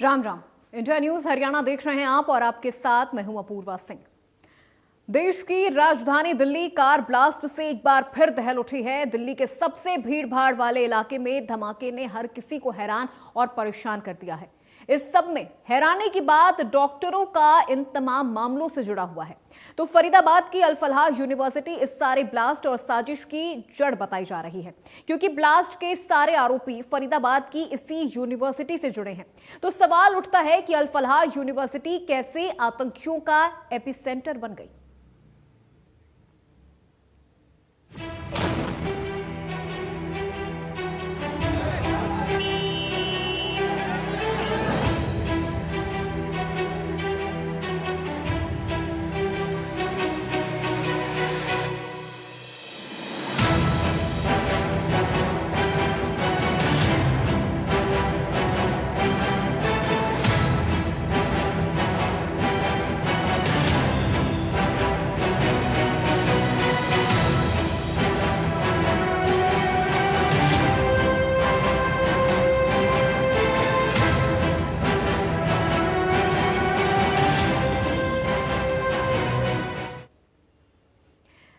Ram Ram. India news Haryana देख रहे हैं आप और आपके साथ मैं हूं अपूर्वा सिंह। देश की राजधानी दिल्ली कार ब्लास्ट से एक बार फिर दहल उठी है। दिल्ली के सबसे भीड़ भाड़ वाले इलाके में धमाके ने हर किसी को हैरान और परेशान कर दिया है। इस सब में हैरानी की बात डॉक्टरों का इन तमाम मामलों से जुड़ा हुआ है। तो फरीदाबाद की अल फलाह यूनिवर्सिटी इस सारे ब्लास्ट और साजिश की जड़ बताई जा रही है, क्योंकि ब्लास्ट के सारे आरोपी फरीदाबाद की इसी यूनिवर्सिटी से जुड़े हैं। तो सवाल उठता है कि अल फलाह यूनिवर्सिटी कैसे आतंकियों का एपिसेंटर बन गई।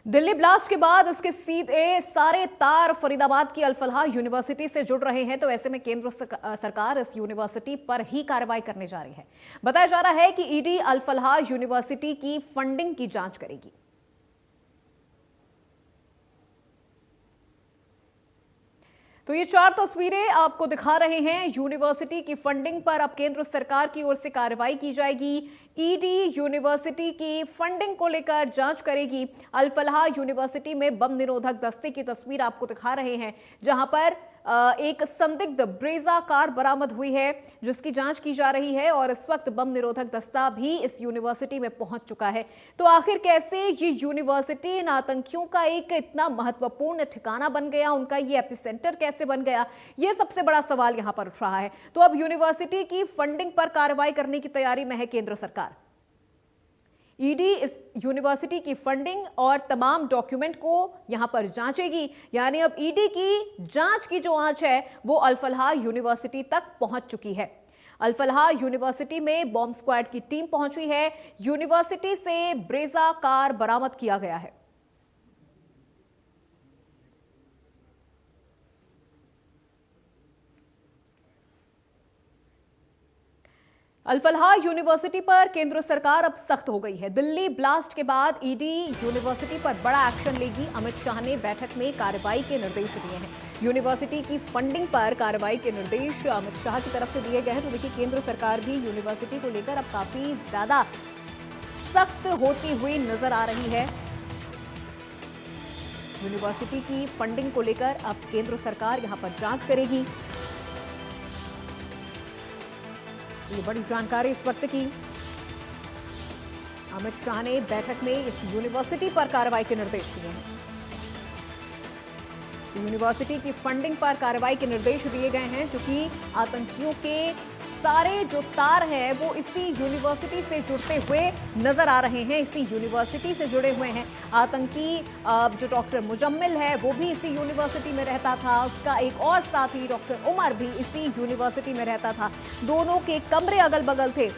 दिल्ली ब्लास्ट के बाद इसके सीधे सारे तार फरीदाबाद की अल फलाह यूनिवर्सिटी से जुड़ रहे हैं। तो ऐसे में केंद्र सरकार इस यूनिवर्सिटी पर ही कार्रवाई करने जा रही है। बताया जा रहा है कि ईडी अल फलाह यूनिवर्सिटी की फंडिंग की जांच करेगी। तो ये 4 तस्वीरें आपको दिखा रहे हैं। यूनिवर्सिटी की फंडिंग पर अब केंद्र सरकार की ओर से कार्रवाई की जाएगी। ईडी यूनिवर्सिटी की फंडिंग को लेकर जांच करेगी। अल फलाह यूनिवर्सिटी में बम निरोधक दस्ते की तस्वीर आपको दिखा रहे हैं, जहां पर एक संदिग्ध ब्रेजा कार बरामद हुई है, जिसकी जांच की जा रही है और इस वक्त बम निरोधक दस्ता भी इस यूनिवर्सिटी में पहुंच चुका है। तो आखिर कैसे ये यूनिवर्सिटी इन आतंकियों का एक इतना महत्वपूर्ण ठिकाना बन गया, उनका ये एपिसेंटर कैसे बन गया, ये सबसे बड़ा सवाल यहां पर उठ रहा है। तो अब यूनिवर्सिटी की फंडिंग पर कार्रवाई करने की तैयारी में है केंद्र सरकार। ईडी इस यूनिवर्सिटी की फंडिंग और तमाम डॉक्यूमेंट को यहां पर जांचेगी। यानी अब ईडी की जांच की जो आंच है वो अल फलाह यूनिवर्सिटी तक पहुंच चुकी है। अल फलाह यूनिवर्सिटी में बॉम्ब स्क्वाड की टीम पहुंची है। यूनिवर्सिटी से ब्रेजा कार बरामद किया गया है। अल फलाह यूनिवर्सिटी पर केंद्र सरकार अब सख्त हो गई है। दिल्ली ब्लास्ट के बाद ईडी यूनिवर्सिटी पर बड़ा एक्शन लेगी। अमित शाह ने बैठक में कार्रवाई के निर्देश दिए हैं। यूनिवर्सिटी की फंडिंग पर कार्रवाई के निर्देश अमित शाह की तरफ से दिए गए हैं। तो देखिए, केंद्र सरकार भी यूनिवर्सिटी को लेकर अब काफी ज्यादा सख्त होती हुई नजर आ रही है। यूनिवर्सिटी की फंडिंग को लेकर अब केंद्र सरकार यहां पर जांच करेगी। ये बड़ी जानकारी इस वक्त की। अमित शाह ने बैठक में इस यूनिवर्सिटी पर कार्रवाई के निर्देश दिए हैं। यूनिवर्सिटी की फंडिंग पर कार्रवाई के निर्देश दिए गए हैं, क्योंकि आतंकियों के सारे जो तार हैं वो इसी यूनिवर्सिटी से जुड़ते हुए नजर आ रहे हैं। इसी यूनिवर्सिटी से जुड़े हुए हैं आतंकी। जो डॉक्टर मुजम्मिल है वो भी इसी यूनिवर्सिटी में रहता था। उसका एक और साथी डॉक्टर उमर भी इसी यूनिवर्सिटी में रहता था। दोनों के कमरे अगल बगल थे।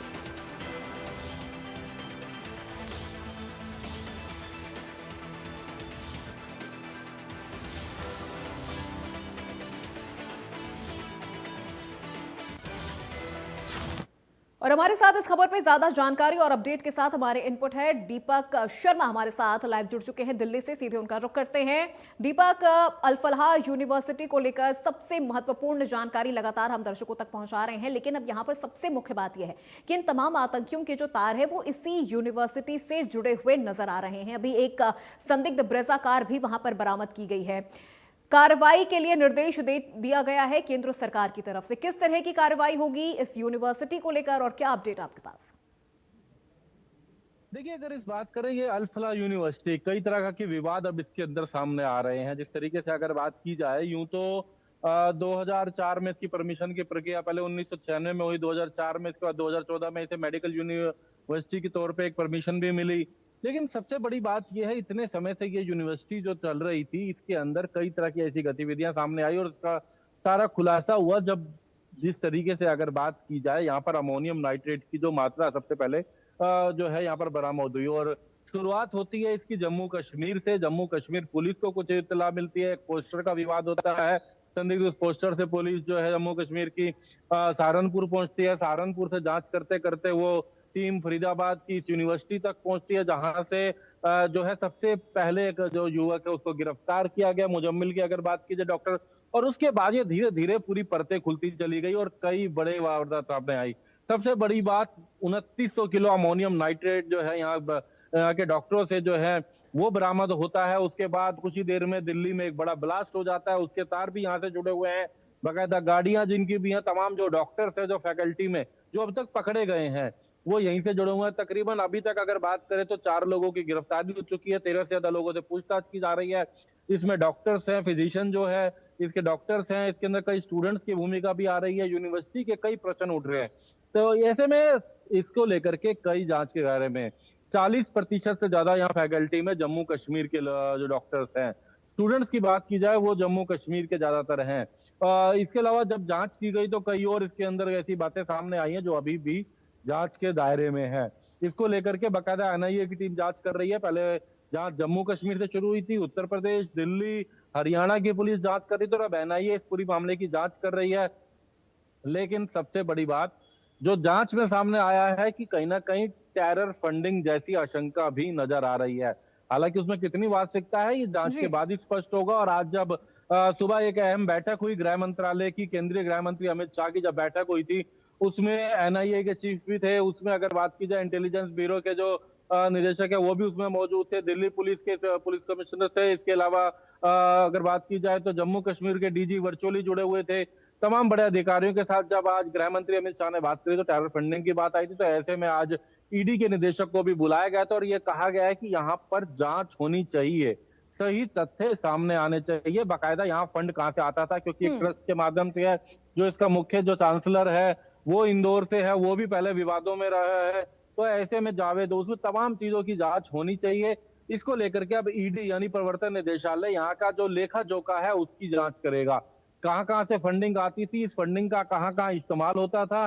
और हमारे साथ इस खबर पे ज्यादा जानकारी और अपडेट के साथ हमारे इनपुट है दीपक शर्मा हमारे साथ लाइव जुड़ चुके हैं दिल्ली से। सीधे उनका रुख करते हैं। दीपक, अल फलाह यूनिवर्सिटी को लेकर सबसे महत्वपूर्ण जानकारी लगातार हम दर्शकों तक पहुंचा रहे हैं, लेकिन अब यहां पर सबसे मुख्य बात यह है कि इन तमाम आतंकियों के जो तार है वो इसी यूनिवर्सिटी से जुड़े हुए नजर आ रहे हैं। अभी एक संदिग्ध ब्रेजा कार भी वहां पर बरामद की गई है। कार्रवाई के लिए निर्देश दिया गया है केंद्र सरकार की तरफ से। किस तरह की कार्रवाई होगी इस यूनिवर्सिटी को लेकर और क्या अपडेट आपके पास? देखिए, अगर इस बात करें ये अल फलाह यूनिवर्सिटी, कई तरह के विवाद अब इसके अंदर सामने आ रहे हैं। जिस तरीके से अगर बात की जाए, यूं तो 2004 में इसकी परमिशन की प्रक्रिया पहले 1996 में हुई, 2004 में, इसके बाद 2014 में इसे मेडिकल यूनिवर्सिटी के तौर पे एक परमिशन भी मिली। लेकिन सबसे बड़ी बात यह है, इतने समय से ये यूनिवर्सिटी जो चल रही थी, इसके अंदर कई तरह की ऐसी गतिविधियां सामने आई और इसका सारा खुलासा हुआ जब जिस तरीके से अगर बात की जाए, यहाँ पर अमोनियम नाइट्रेट की जो मात्रा सबसे पहले जो है यहाँ पर बरामद हुई। और शुरुआत होती है इसकी जम्मू कश्मीर से। जम्मू कश्मीर पुलिस को कुछ इत्तला मिलती है, एक पोस्टर का विवाद होता है, संदिग्ध उस पोस्टर से पुलिस जो है जम्मू कश्मीर की सहारनपुर पहुंचती है। सहारनपुर से जांच करते करते वो टीम फरीदाबाद की इस यूनिवर्सिटी तक पहुंचती है, जहां से जो है सबसे पहले एक जो युवक है उसको गिरफ्तार किया गया, मुजम्मिल की अगर बात की जाए डॉक्टर। और उसके बाद ये धीरे धीरे पूरी परतें खुलती चली गई और कई बड़े वारदात सामने आई। सबसे बड़ी बात, 2900 किलो अमोनियम नाइट्रेट जो है यहाँ के डॉक्टरों से जो है वो बरामद होता है। उसके बाद कुछ ही देर में दिल्ली में एक बड़ा ब्लास्ट हो जाता है, उसके तार भी यहाँ से जुड़े हुए हैं, बाकायदा गाड़ियां जिनकी भी हैं, तमाम जो डॉक्टर्स है जो फैकल्टी में जो अब तक पकड़े गए हैं वो यहीं से जुड़े हुए हैं। तकरीबन अभी तक अगर बात करें तो 4 लोगों की गिरफ्तारी हो चुकी है, 13 से ज्यादा लोगों से पूछताछ की जा रही है। इसमें डॉक्टर्स हैं, फिजिशियन जो है इसके डॉक्टर्स हैं, इसके अंदर कई स्टूडेंट्स की भूमिका भी आ रही है, यूनिवर्सिटी के कई प्रश्न उठ रहे हैं। तो ऐसे में इसको लेकर के कई जांच के बारे में 40% से ज्यादा यहाँ फैकल्टी में जम्मू कश्मीर के जो डॉक्टर्स हैं। स्टूडेंट्स की बात की जाए वो जम्मू कश्मीर के ज्यादातर हैं। इसके अलावा जब जांच की गई तो कई और इसके अंदर ऐसी बातें सामने आई हैं जो अभी भी जांच के दायरे में है। इसको लेकर के बाकायदा एनआईए की टीम जांच कर रही है। पहले जांच जम्मू कश्मीर से शुरू हुई थी, उत्तर प्रदेश, दिल्ली, हरियाणा की पुलिस जांच कर रही थी और अब एनआईए इस पूरी मामले की जांच कर रही है। लेकिन सबसे बड़ी बात जो जांच में सामने आया है कि कहीं ना कहीं टेरर फंडिंग जैसी आशंका भी नजर आ रही है। हालांकि उसमें कितनी वास्तविकता है ये जांच के जी। बाद ही स्पष्ट होगा। और आज जब सुबह एक अहम बैठक हुई गृह मंत्रालय की, केंद्रीय गृह मंत्री अमित शाह की जब बैठक हुई थी, उसमें एनआईए के चीफ भी थे। उसमें अगर बात की जाए इंटेलिजेंस ब्यूरो के जो निदेशक है वो भी उसमें मौजूद थे, दिल्ली पुलिस के पुलिस कमिश्नर थे। इसके अलावा अगर बात की जाए तो जम्मू कश्मीर के डीजी वर्चुअली जुड़े हुए थे। तमाम बड़े अधिकारियों के साथ जब आज गृह मंत्री अमित शाह ने बात करी तो टेरर फंडिंग की बात आई थी। तो ऐसे में आज ईडी के निदेशक को भी बुलाया गया था और ये कहा गया है कि यहाँ पर जांच होनी चाहिए, सही तथ्य सामने आने चाहिए, बाकायदा यहाँ फंड कहाँ से आता था, क्योंकि एक ट्रस्ट के माध्यम से है। जो इसका मुख्य जो चांसलर है वो इंदौर से है, वो भी पहले विवादों में रहा है। तो ऐसे में जावेद, उसमें तमाम चीजों की जांच होनी चाहिए। इसको लेकर के अब ईडी यानी प्रवर्तन निदेशालय यहाँ का जो लेखा जोखा है उसकी जांच करेगा। कहाँ कहाँ से फंडिंग आती थी, इस फंडिंग का कहाँ कहाँ इस्तेमाल होता था।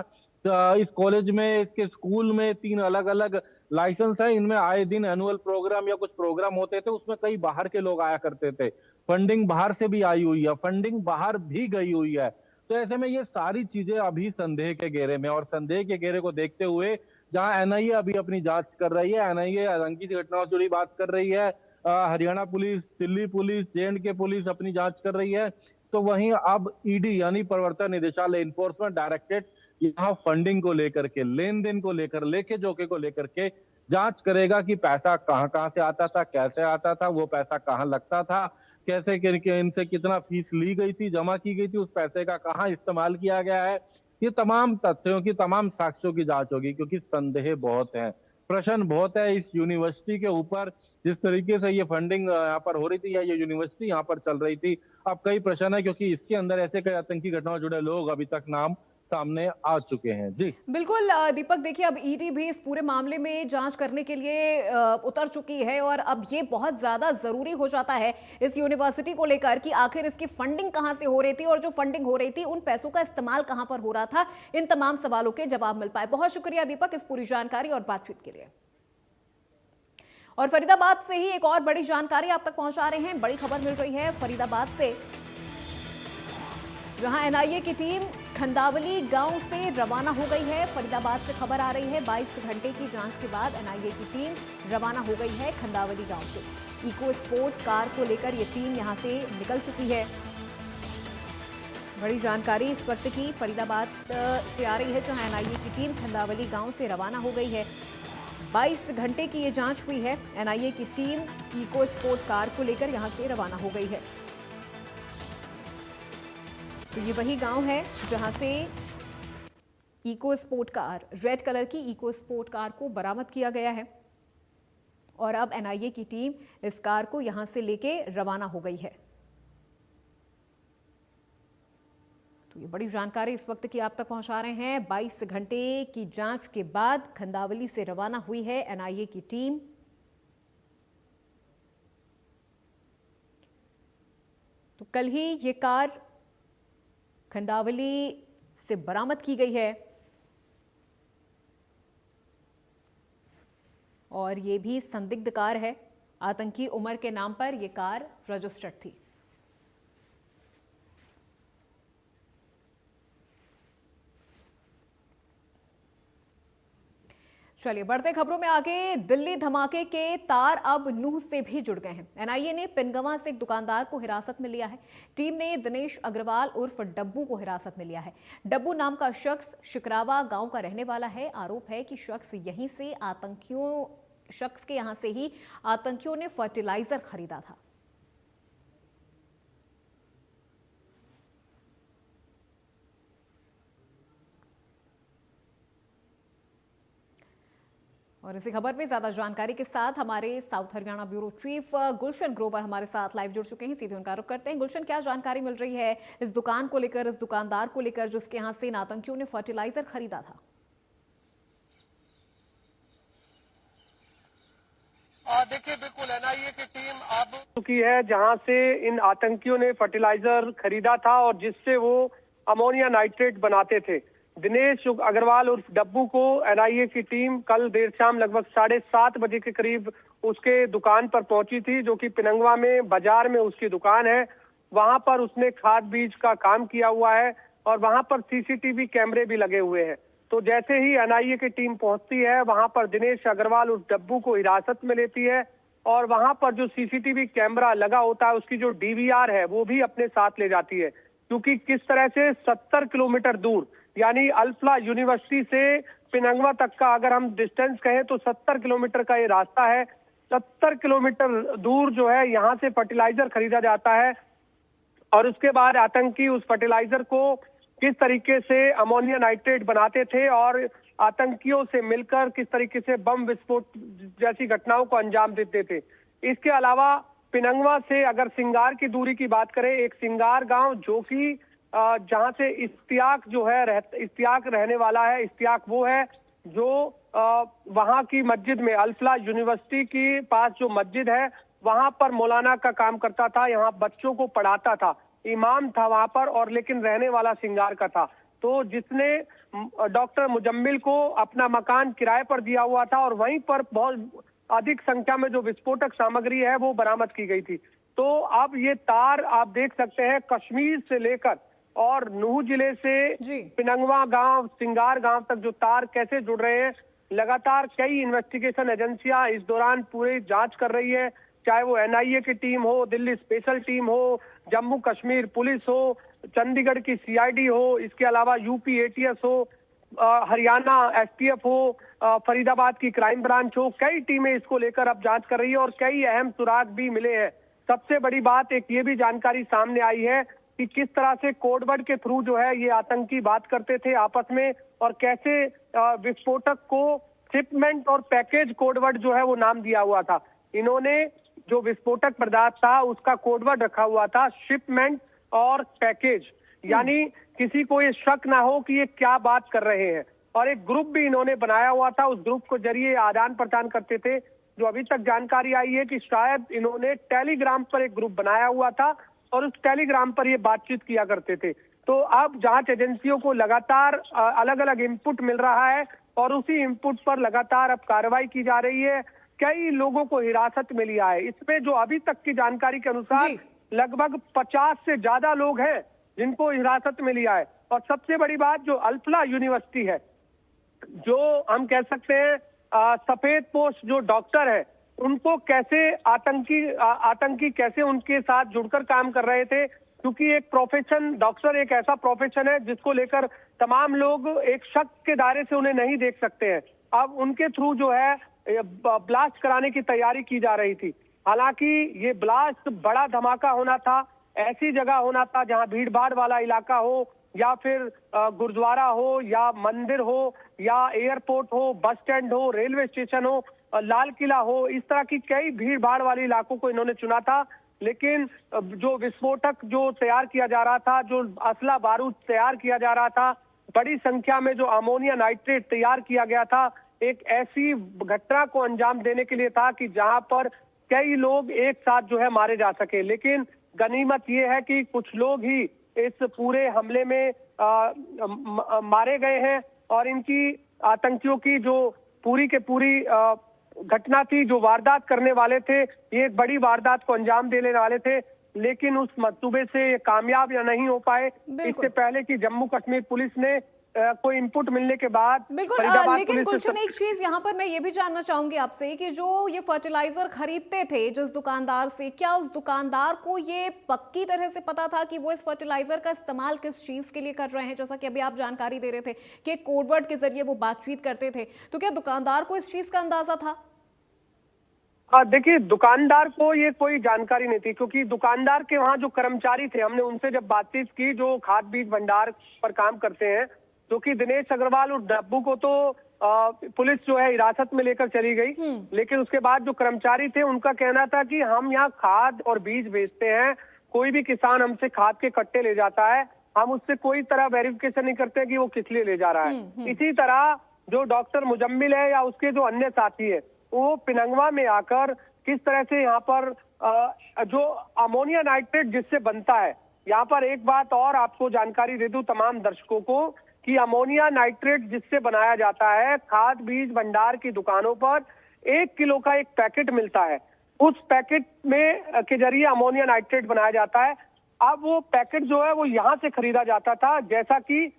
इस कॉलेज में, इसके स्कूल में 3 अलग अलग लाइसेंस है, इनमें आए दिन एनुअल प्रोग्राम या कुछ प्रोग्राम होते थे, उसमें कई बाहर के लोग आया करते थे। फंडिंग बाहर से भी आई हुई है, फंडिंग बाहर भी गई हुई है। तो ऐसे में ये सारी चीजें अभी संदेह के घेरे में, और संदेह के घेरे को देखते हुए जहां एनआईए अभी अपनी जांच कर रही है, एनआईए आतंकी घटनाओं से जुड़ी बात कर रही है, Haryana police, Delhi police, जे&के police अपनी जांच कर रही है, तो वहीं अब ईडी यानी प्रवर्तन निदेशालय, इन्फोर्समेंट डायरेक्टरेट यहाँ फंडिंग को लेकर के, लेन देन को लेकर, लेखे जोखे को लेकर के जांच करेगा कि पैसा कहां कहां से आता था, कैसे आता था, वो पैसा कहां लगता था, कैसे इनसे कितना फीस ली गई थी, जमा की गई थी, उस पैसे का कहां इस्तेमाल किया गया है। ये तमाम तथ्यों की, तमाम साक्ष्यों की जांच होगी, क्योंकि संदेह बहुत है, प्रश्न बहुत है इस यूनिवर्सिटी के ऊपर। जिस तरीके से ये फंडिंग यहाँ पर हो रही थी या ये यूनिवर्सिटी यहाँ पर चल रही थी, अब कई प्रश्न है, क्योंकि इसके अंदर ऐसे कई आतंकी घटनाओं से जुड़े लोग अभी तक नाम सामने आ चुके हैं। जी बिल्कुल दीपक, देखिए अब ईडी भी इस पूरे मामले में जांच करने के लिए उतर चुकी है और अब ये बहुत ज्यादा जरूरी हो जाता है इस यूनिवर्सिटी को लेकर कि आखिर इसकी फंडिंग कहां से हो रही थी और जो फंडिंग हो रही थी उन पैसों का इस्तेमाल कहां पर हो रहा था। इन तमाम सवालों के जवाब मिल पाए। बहुत शुक्रिया दीपक इस पूरी जानकारी और बातचीत के लिए। और फरीदाबाद से ही एक और बड़ी जानकारी आप तक पहुंचा रहे हैं। बड़ी खबर मिल रही है फरीदाबाद से, जहां एनआईए की टीम खंदावली गांव से रवाना हो गई है। फरीदाबाद से खबर आ रही है, 22 घंटे की जांच के बाद एनआईए की टीम रवाना हो गई है खंदावली गांव से। इको स्पोर्ट कार को लेकर ये टीम यहां से निकल चुकी है। बड़ी जानकारी इस वक्त की फरीदाबाद से आ रही है, जहां एनआईए की टीम खंदावली गांव से रवाना हो गई है। 22 घंटे की ये जांच हुई है। एनआईए की टीम इको स्पोर्ट कार को लेकर यहां से रवाना हो गई है। तो ये वही गांव है जहां से EcoSport car, red colour की इको स्पोर्ट कार को बरामद किया गया है और अब एनआईए की टीम इस कार को यहां से लेके रवाना हो गई है। तो ये बड़ी जानकारी इस वक्त की आप तक पहुंचा रहे हैं। 22 घंटे की जांच के बाद खंदावली से रवाना हुई है एनआईए की टीम। तो कल ही ये कार खंडावली से बरामद की गई है। और ये भी संदिग्ध कार है। आतंकी उमर के नाम पर यह कार रजिस्टर्ड थी। चलिए बढ़ते खबरों में आगे। दिल्ली धमाके के तार अब नूह से भी जुड़ गए हैं। एनआईए ने पिनगवा से एक दुकानदार को हिरासत में लिया है। टीम ने दिनेश अग्रवाल उर्फ डब्बू को हिरासत में लिया है। डब्बू नाम का शख्स शिकरावा गांव का रहने वाला है। आरोप है कि शख्स के यहां से ही आतंकियों ने फर्टिलाइजर खरीदा था। और इसी खबर में ज्यादा जानकारी के साथ हमारे south Haryana bureau chief Gulshan Grover हमारे साथ लाइव जुड़ चुके हैं। सीधे उनका रुख करते हैं। गुलशन, क्या जानकारी मिल रही है इस दुकान को लेकर, इस दुकानदार को लेकर जिसके यहां से इन आतंकियों ने फर्टिलाइजर खरीदा था? देखिए, बिल्कुल एनआईए की टीम अब चुकी है जहां से इन आतंकियों ने फर्टिलाइजर खरीदा था और जिससे वो अमोनिया नाइट्रेट बनाते थे। दिनेश अग्रवाल उर्फ डब्बू को एनआईए की टीम कल देर शाम लगभग 7:30 बजे के करीब उसके दुकान पर पहुंची थी, जो कि पिनंगवा में बाजार में उसकी दुकान है। वहां पर उसने खाद बीज का काम किया हुआ है और वहां पर सीसीटीवी कैमरे भी लगे हुए हैं। तो जैसे ही एनआईए की टीम पहुंचती है, वहां पर दिनेश अग्रवाल उस डब्बू को हिरासत में लेती है और वहां पर जो सीसीटीवी कैमरा लगा होता है उसकी जो डीवीआर है वो भी अपने साथ ले जाती है। क्योंकि किस तरह से 70 किलोमीटर दूर, यानी अल्फला यूनिवर्सिटी से पिनंगवा तक का अगर हम डिस्टेंस कहें तो 70 किलोमीटर का ये रास्ता है। 70 किलोमीटर दूर जो है यहाँ से फर्टिलाइजर खरीदा जाता है और उसके बाद आतंकी उस फर्टिलाइजर को किस तरीके से अमोनिया नाइट्रेट बनाते थे और आतंकियों से मिलकर किस तरीके से बम विस्फोट जैसी घटनाओं को अंजाम देते थे। इसके अलावा पिनंगवा से अगर सिंगार की दूरी की बात करें, एक सिंगार गांव जो कि जहां से इश्तियाक जो है इश्तियाक रहने वाला है। इश्तियाक वो है जो वहां की मस्जिद में, अल्फला यूनिवर्सिटी के पास जो मस्जिद है वहां पर मौलाना का काम करता था, यहाँ बच्चों को पढ़ाता था, इमाम था वहां पर, और लेकिन रहने वाला सिंगार का था। तो जिसने डॉक्टर मुजम्मिल को अपना मकान किराए पर दिया हुआ था और वहीं पर बहुत अधिक संख्या में जो विस्फोटक सामग्री है वो बरामद की गई थी। तो अब ये तार आप देख सकते हैं कश्मीर से लेकर और नूह जिले से पिनंगवा गांव, सिंगार गांव तक जो तार कैसे जुड़ रहे हैं। लगातार कई इन्वेस्टिगेशन एजेंसियां इस दौरान पूरी जांच कर रही है, चाहे वो एनआईए की टीम हो, दिल्ली स्पेशल टीम हो, जम्मू कश्मीर पुलिस हो, चंडीगढ़ की सीआईडी हो, इसके अलावा यूपी एटीएस हो, हरियाणा एसटीएफ हो, फरीदाबाद की क्राइम ब्रांच हो। कई टीमें इसको लेकर अब जांच कर रही है और कई अहम सुराग भी मिले हैं। सबसे बड़ी बात एक ये भी जानकारी सामने आई है कि किस तरह से कोडवर्ड के थ्रू जो है ये आतंकी बात करते थे आपस में और कैसे विस्फोटक को शिपमेंट और पैकेज कोडवर्ड जो है वो नाम दिया हुआ था। इन्होंने जो विस्फोटक पदार्थ था उसका कोडवर्ड रखा हुआ था शिपमेंट और पैकेज, यानी किसी को ये शक ना हो कि ये क्या बात कर रहे हैं। और एक ग्रुप भी इन्होंने बनाया हुआ था, उस ग्रुप को जरिए आदान प्रदान करते थे। जो अभी तक जानकारी आई है कि शायद इन्होंने टेलीग्राम पर एक ग्रुप बनाया हुआ था और उस टेलीग्राम पर ये बातचीत किया करते थे। तो अब जांच एजेंसियों को लगातार अलग अलग इनपुट मिल रहा है और उसी इनपुट पर लगातार अब कार्रवाई की जा रही है। कई लोगों को हिरासत में लिया है। इसमें जो अभी तक की जानकारी के अनुसार लगभग 50 से ज्यादा लोग हैं जिनको हिरासत में लिया है। और सबसे बड़ी बात, जो अल्फला यूनिवर्सिटी है, जो हम कह सकते हैं सफेद पोश जो डॉक्टर है, उनको कैसे आतंकी कैसे उनके साथ जुड़कर काम कर रहे थे। क्योंकि एक प्रोफेशन, डॉक्टर एक ऐसा प्रोफेशन है जिसको लेकर तमाम लोग एक शक के दायरे से उन्हें नहीं देख सकते हैं। अब उनके थ्रू जो है ब्लास्ट कराने की तैयारी की जा रही थी। हालांकि ये ब्लास्ट बड़ा धमाका होना था, ऐसी जगह होना था जहां भीड़ भाड़ वाला इलाका हो या फिर गुरुद्वारा हो या मंदिर हो या एयरपोर्ट हो, बस स्टैंड हो, रेलवे स्टेशन हो, लाल किला हो। इस तरह की कई भीड़ भाड़ वाले इलाकों को इन्होंने चुना था। लेकिन जो विस्फोटक जो तैयार किया जा रहा था, जो असला बारूद तैयार किया जा रहा था, बड़ी संख्या में जो अमोनिया नाइट्रेट तैयार किया गया था, एक ऐसी घटना को अंजाम देने के लिए था कि जहां पर कई लोग एक साथ जो है मारे जा सके। लेकिन गनीमत ये है कि कुछ लोग ही इस पूरे हमले में मारे गए हैं। और इनकी आतंकियों की जो पूरी के पूरी घटना थी, जो वारदात करने वाले थे, ये एक बड़ी वारदात को अंजाम देने वाले थे, लेकिन उस मंसूबे से ये कामयाब या नहीं हो पाए। इससे पहले कि जम्मू कश्मीर पुलिस ने कोई इनपुट मिलने के बाद बिल्कुल, लेकिन गुलशन एक चीज यहाँ पर मैं ये भी जानना चाहूंगी आपसे कि जो ये फर्टिलाइजर खरीदते थे जिस दुकानदार से, क्या उस दुकानदार को ये पक्की तरह से पता था कि वो इस फर्टिलाइजर का इस्तेमाल किस चीज के लिए कर रहे हैं? जैसा कि अभी आप जानकारी दे रहे थे कि कोडवर्ड के जरिए वो बातचीत करते थे, तो क्या दुकानदार को इस चीज का अंदाजा था? देखिए, दुकानदार को ये कोई जानकारी नहीं थी, क्योंकि दुकानदार के वहाँ जो कर्मचारी थे, हमने उनसे जब बातचीत की, जो खाद बीज भंडार पर काम करते हैं, जो कि दिनेश अग्रवाल और डब्बू को तो पुलिस जो है हिरासत में लेकर चली गई, लेकिन उसके बाद जो कर्मचारी थे उनका कहना था कि हम यहाँ खाद और बीज बेचते हैं, कोई भी किसान हमसे खाद के कट्टे ले जाता है, हम उससे कोई तरह वेरिफिकेशन नहीं करते कि वो किस लिए ले जा रहा है। इसी तरह जो डॉक्टर मुजम्मिल है या उसके जो अन्य साथी है, वो पिनंगवा में आकर किस तरह से यहाँ पर जो अमोनिया नाइट्रेट जिससे बनता है, यहाँ पर एक बात और आपको जानकारी दे दूं तमाम दर्शकों को कि अमोनिया नाइट्रेट जिससे बनाया जाता है, खाद बीज भंडार की दुकानों पर 1 किलो का एक पैकेट मिलता है, उस पैकेट में के जरिए अमोनिया नाइट्रेट बनाया जाता है। अब वो पैकेट जो है वो यहाँ से खरीदा जाता था, जैसा कि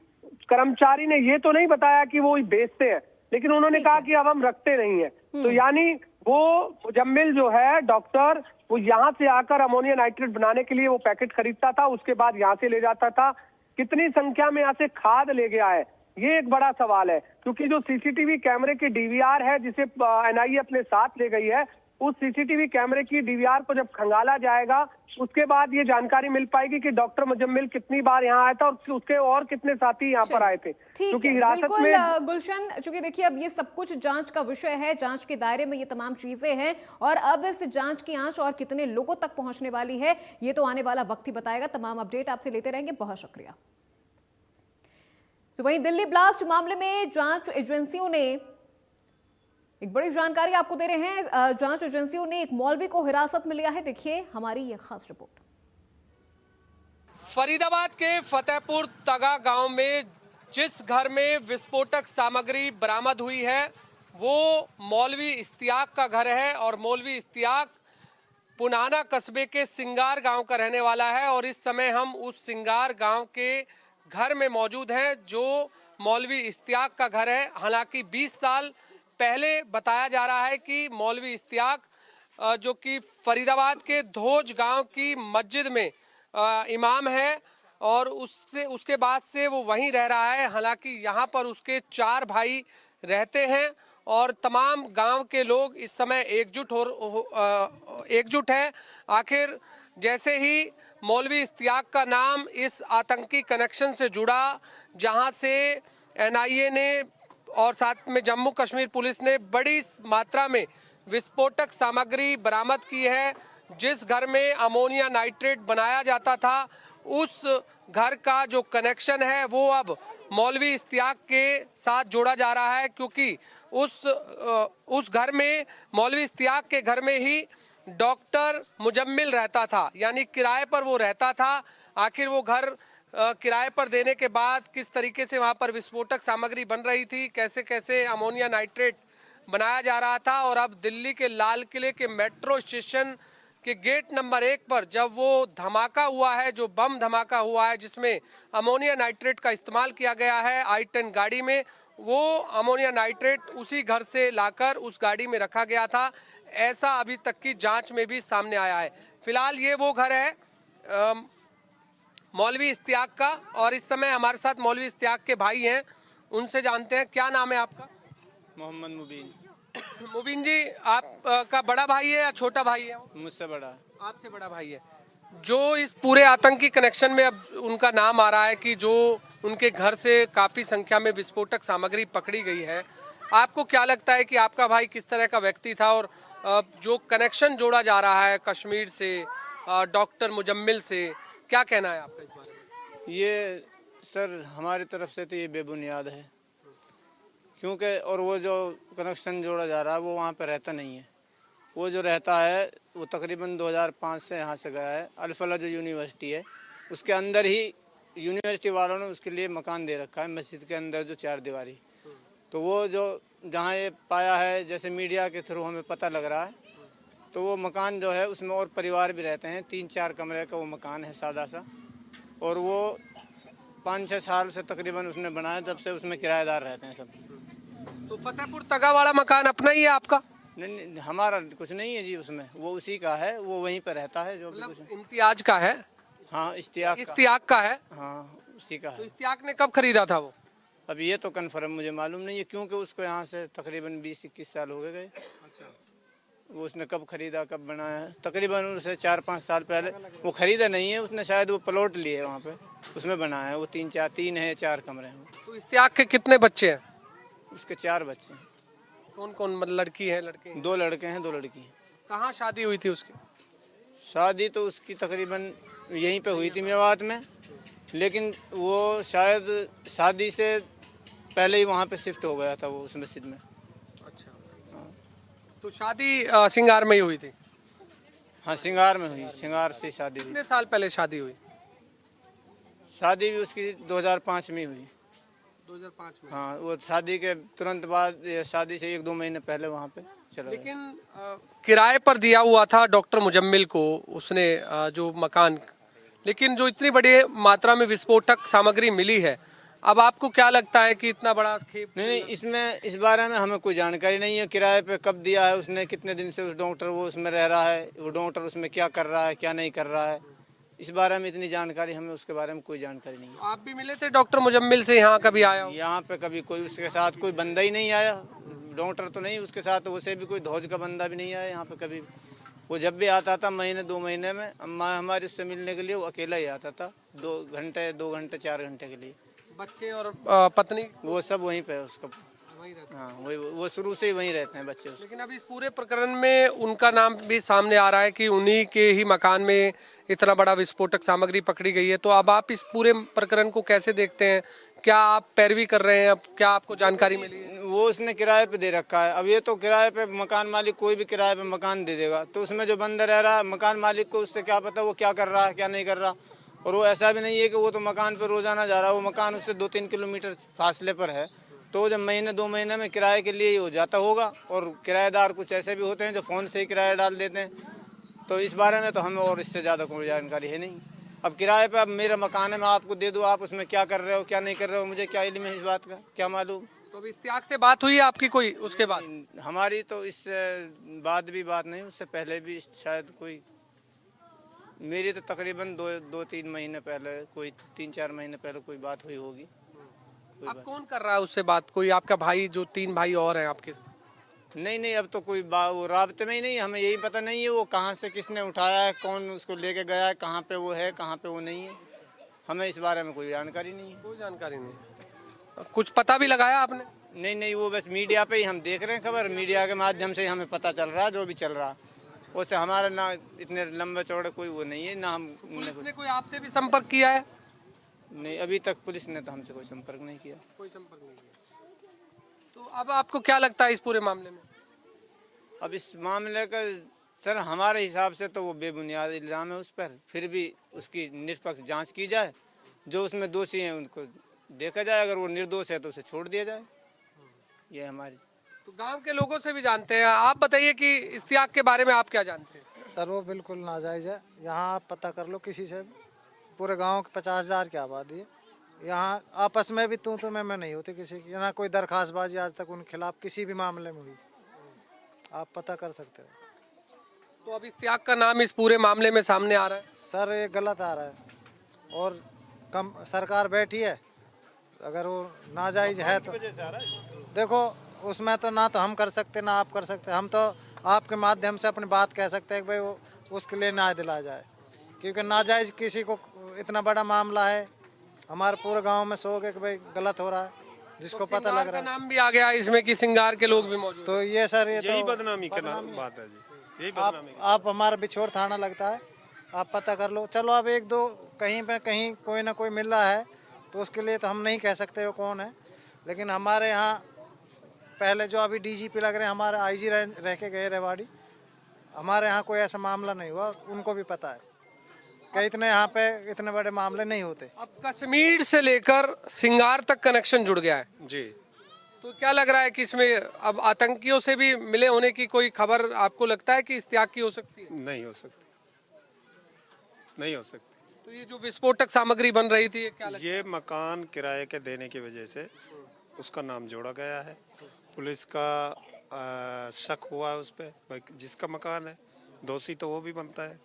कर्मचारी ने ये तो नहीं बताया कि वो बेचते हैं, लेकिन उन्होंने कहा कि अब हम रखते नहीं है। तो यानी वो मुजम्मिल जो है डॉक्टर, वो यहाँ से आकर अमोनिया नाइट्रेट बनाने के लिए वो पैकेट खरीदता था, उसके बाद यहाँ से ले जाता था। कितनी संख्या में यहाँ से खाद ले गया है, ये एक बड़ा सवाल है, क्योंकि जो सीसीटीवी कैमरे की डीवीआर है जिसे एनआईए अपने साथ ले गई है, उस सीसीटीवी कैमरे की डीवीआर को जब खंगाला जाएगा, उसके बाद ये जानकारी मिल पाएगी कि डॉक्टर मुजम्मिल कितनी बार यहाँ आया था और उसके और कितने साथी यहाँ पर आए थे। क्योंकि हिरासत में गुलशन, चूंकि देखिए अब ये सब कुछ जांच का विषय है, जांच के दायरे में ये तमाम चीजें हैं, और अब इस जांच की आंच और कितने लोगों तक पहुंचने वाली है, ये तो आने वाला वक्त ही बताएगा। तमाम अपडेट आपसे लेते रहेंगे, बहुत शुक्रिया। तो वहीं दिल्ली ब्लास्ट मामले में जांच एजेंसियों ने एक बड़ी जानकारी आपको दे रहे हैं। जांच एजेंसियों ने एक मौलवी को हिरासत में लिया है, देखिए हमारी ये खास रिपोर्ट। फरीदाबाद के फतेहपुर तगा गांव में जिस घर में विस्फोटक सामग्री बरामद हुई है वो मौलवी इस्तियाक का घर है, और मौलवी इस्तियाक पुनाना कस्बे के सिंगार गांव का रहने वाला है। और इस समय हम उस सिंगार गांव के घर में मौजूद हैं जो मौलवी इस्तियाक का घर है। हालांकि 20 साल पहले बताया जा रहा है कि मौलवी इस्तियाक जो कि फरीदाबाद के धोज गांव की मस्जिद में इमाम है, और उसके बाद से वो वहीं रह रहा है। हालांकि यहाँ पर उसके 4 भाई रहते हैं, और तमाम गांव के लोग इस समय एकजुट हैं। आखिर जैसे ही मौलवी इस्तियाक का नाम इस आतंकी कनेक्शन से जुड़ा, जहां से एनआईए ने और साथ में जम्मू कश्मीर पुलिस ने बड़ी मात्रा में विस्फोटक सामग्री बरामद की है, जिस घर में अमोनिया नाइट्रेट बनाया जाता था, उस घर का जो कनेक्शन है वो अब मौलवी इस्तियाक के साथ जोड़ा जा रहा है, क्योंकि उस घर में मौलवी इस्तियाक के घर में ही डॉक्टर मुजम्मिल रहता था, यानी किराए पर वो रहता था। आखिर वो घर किराए पर देने के बाद किस तरीके से वहाँ पर विस्फोटक सामग्री बन रही थी, कैसे कैसे अमोनिया नाइट्रेट बनाया जा रहा था, और अब दिल्ली के लाल किले के मेट्रो स्टेशन के गेट नंबर 1 पर जब वो धमाका हुआ है, जो बम धमाका हुआ है जिसमें अमोनिया नाइट्रेट का इस्तेमाल किया गया है i10 गाड़ी में, वो अमोनिया नाइट्रेट उसी घर से लाकर उस गाड़ी में रखा गया था, ऐसा अभी तक की जांच में भी सामने आया है। फिलहाल ये वो घर है मौलवी इस्तियाक का, और इस समय हमारे साथ मौलवी इस्तियाक के भाई हैं, उनसे जानते हैं। क्या नाम है आपका? मोहम्मद मुबीन। मुबीन जी, आप का बड़ा भाई है या छोटा भाई है? मुझसे बड़ा। आपसे बड़ा भाई है। जो इस पूरे आतंकी कनेक्शन में अब उनका नाम आ रहा है कि जो उनके घर से काफ़ी संख्या में विस्फोटक सामग्री पकड़ी गई है, आपको क्या लगता है कि आपका भाई किस तरह का व्यक्ति था, और जो कनेक्शन जोड़ा जा रहा है कश्मीर से डॉक्टर मुजम्मिल से, क्या कहना है आपका इस बारे में? ये सर हमारी तरफ से तो ये बेबुनियाद है, क्योंकि और वो जो कनेक्शन जोड़ा जा रहा है वो वहाँ पे रहता नहीं है। वो जो रहता है वो तकरीबन 2005 से यहाँ से गया है। अल फला जो यूनिवर्सिटी है उसके अंदर ही यूनिवर्सिटी वालों ने उसके लिए मकान दे रखा है मस्जिद के अंदर जो 4 दीवारी। तो वो जो जहाँ ये पाया है, जैसे मीडिया के थ्रू हमें पता लग रहा है, तो वो मकान जो है उसमें और परिवार भी रहते हैं। 3-4 कमरे का वो मकान है सादा सा, और वो 5-6 साल से तकरीबन उसने बनाया, जब से उसमें किराएदार रहते हैं सब। तो फतेहपुर तगा वाला मकान अपना ही है आपका? नहीं, हमारा कुछ नहीं है जी उसमें, वो उसी का है, वो वहीं पर रहता है जो भी मतलब कुछ। इम्तियाज का है? हाँ, इश्तियाक का है। हाँ, उसी का तो है। इश्तियाक ने कब खरीदा था वो? अब ये तो कन्फर्म मुझे मालूम नहीं है, क्योंकि उसको यहाँ से तकरीबन 20-21 साल हो गए। वो उसने कब खरीदा, कब बनाया है, तकरीबन उससे 4-5 साल पहले। वो खरीदा नहीं है उसने, शायद वो प्लॉट लिए वहाँ पे, उसमें बनाया है। वो 3 है 4 कमरे हैं। तो इश्तियाक के कितने बच्चे हैं? उसके 4 बच्चे हैं। कौन कौन, मतलब लड़की है लड़के हैं? 2 लड़के हैं, 2 लड़की हैं। कहाँ शादी हुई थी उसकी? शादी तो उसकी तकरीबन यहीं पे हुई थी मेवात में, लेकिन वो शायद शादी से पहले ही वहाँ पे शिफ्ट हो गया था वो उस मस्जिद में। अच्छा, तो शादी सिंगार में ही हुई थी? हाँ, सिंगार में हुई, सिंगार से शादी हुई। कितने साल पहले शादी हुई? शादी भी उसकी 2005 में हुई। 2005 में? हाँ, वो शादी के तुरंत बाद, शादी से 1-2 महीने पहले वहाँ पे चला गया। लेकिन किराए पर दिया हुआ था डॉक्टर मुजम्मिल को उसने जो मकान, लेकिन जो इतनी बड़ी मात्रा में विस्फोटक सामग्री मिली है, अब आपको क्या लगता है कि इतना बड़ा खेप? नहीं, इस बारे में हमें कोई जानकारी नहीं है। किराए पे कब दिया है उसने, कितने दिन से उस डॉक्टर वो उसमें रह रहा है, वो डॉक्टर उसमें क्या कर रहा है, क्या नहीं कर रहा है, इस बारे में इतनी जानकारी हमें, उसके बारे में कोई जानकारी नहीं है। आप भी मिले थे डॉक्टर मुजम्मिल से? यहाँ कभी आया हो? यहाँ पे कभी कोई उसके साथ कोई बंदा ही नहीं आया, डॉक्टर तो नहीं, उसके साथ उसे भी कोई धौज का बंदा भी नहीं आया यहाँ पे कभी। वो जब भी आता था महीने 2 महीने में, अम्मा हमारे उससे मिलने के लिए वो अकेला ही आता था, 2 घंटे 4 घंटे के लिए। बच्चे और पत्नी वो सब वहीं पे उसका। वहीं रहते हैं। हाँ, वो शुरू से ही वहीं रहते हैं बच्चे उसके। लेकिन अब इस पूरे प्रकरण में उनका नाम भी सामने आ रहा है कि उन्हीं के ही मकान में इतना बड़ा विस्फोटक सामग्री पकड़ी गई है। तो अब आप इस पूरे प्रकरण को कैसे देखते हैं? क्या आप पैरवी कर रहे हैं? अब क्या आपको जानकारी मिली है? वो उसने किराए पे दे रखा है। अब ये तो किराए पे मकान मालिक कोई भी किराए पे मकान दे देगा, तो उसमें जो बंदा रह रहा है मकान मालिक को उससे क्या पता वो क्या कर रहा है, क्या नहीं कर रहा। और वो ऐसा भी नहीं है कि वो तो मकान पर रोजाना जा रहा है, वो मकान उससे 2-3 किलोमीटर फासले पर है। तो जब महीने 2 महीने में किराए के लिए ही हो जाता होगा। और किराएदार कुछ ऐसे भी होते हैं जो फ़ोन से ही किराया डाल देते हैं। तो इस बारे में तो हमें और इससे ज़्यादा कोई जानकारी है नहीं। अब किराए पे, अब मेरा मकान है, मैं आपको दे दूँ, आप उसमें क्या कर रहे हो, क्या नहीं कर रहे हो, मुझे क्या इल्म है इस बात का, क्या मालूम। तो अब इश्तियाक से बात हुई है आपकी कोई उसके बाद? हमारी तो इससे बाद भी बात नहीं, उससे पहले भी शायद कोई, मेरी तो तकरीबन 2-3 महीने पहले, कोई 3-4 महीने पहले कोई बात हुई होगी। अब कौन कर रहा है उससे बात? कोई आपका भाई, जो 3 भाई और हैं आपके? नहीं, अब तो कोई वो राब्ते में ही नहीं, हमें यही पता नहीं है वो कहाँ से किसने उठाया है, कौन उसको लेके गया है, कहाँ पे वो है, कहाँ पे वो नहीं है, हमें इस बारे में कोई जानकारी नहीं है। कोई जानकारी नहीं। कुछ पता भी लगाया आपने? नहीं, वो बस मीडिया पे ही हम देख रहे हैं खबर, मीडिया के माध्यम से ही हमें पता चल रहा है जो भी चल रहा है। उससे हमारा ना इतने लंबे चौड़े कोई वो नहीं है, ना हम। पुलिस ने कोई आपसे भी संपर्क किया है? नहीं, अभी तक पुलिस ने तो हमसे कोई संपर्क नहीं किया। कोई संपर्क नहीं किया। तो अब आपको क्या लगता है इस पूरे मामले में? अब इस मामले का सर हमारे हिसाब से तो वो बेबुनियाद इल्ज़ाम है उस पर, फिर भी उसकी निष्पक्ष जांच की जाए, जो उसमें दोषी हैं उनको देखा जाए, अगर वो निर्दोष है तो उसे छोड़ दिया जाए। ये हमारी। तो गांव के लोगों से भी जानते हैं, आप बताइए कि इश्तियाक के बारे में आप क्या जानते हैं? सर वो बिल्कुल नाजायज़ है। यहाँ आप पता कर लो किसी से, पूरे गांव के 50,000 की आबादी है। यहाँ आपस में भी तू मैं नहीं होती किसी की, ना कोई दरखास्तबाजी आज तक उनके खिलाफ किसी भी मामले में हुई, आप पता कर सकते हो। तो अब इश्तियाक का नाम इस पूरे मामले में सामने आ रहा है? सर ये गलत आ रहा है, और कम सरकार बैठी है, अगर वो नाजायज़ है तो देखो उसमें तो ना तो हम कर सकते ना आप कर सकते। हम तो आपके माध्यम से अपनी बात कह सकते हैं कि भाई वो उसके लिए न्याय दिलाया जाए, क्योंकि नाजायज़ किसी को, इतना बड़ा मामला है, हमारे पूरे गांव में शौक है कि भाई गलत हो रहा है, जिसको तो पता लग सिंगार रहा का है। नाम भी आ गया इसमें कि सिंगार के लोग भी मौजूद तो ये सर ये यही तो बदनामी का बात है जी, यही बदनामी। आप हमारा बिछोर थाना लगता है, आप पता कर लो। चलो अब 1-2 कहीं पे कहीं कोई ना कोई मिल रहा है, तो उसके लिए तो हम नहीं कह सकते वो कौन है। लेकिन हमारे यहाँ पहले जो अभी डीजीपी लग रहे हैं, हमारे आईजी रह के गए रेवाड़ी, हमारे यहाँ कोई ऐसा मामला नहीं हुआ, उनको भी पता है। कि इतने यहाँ पे इतने बड़े मामले नहीं होते। अब कश्मीर से लेकर सिंगार तक कनेक्शन जुड़ गया है, जी तो क्या लग रहा है कि इसमें अब आतंकियों से भी मिले होने की कोई खबर आपको लगता है कि इश्तियाक की हो सकती है? नहीं हो सकती, नहीं हो सकती। तो ये जो विस्फोटक सामग्री बन रही थी, ये क्या लगता ये मकान किराए के देने की वजह से उसका नाम जोड़ा गया है। पुलिस का शक हुआ है उस पर, जिसका मकान है दोषी तो वो भी बनता है।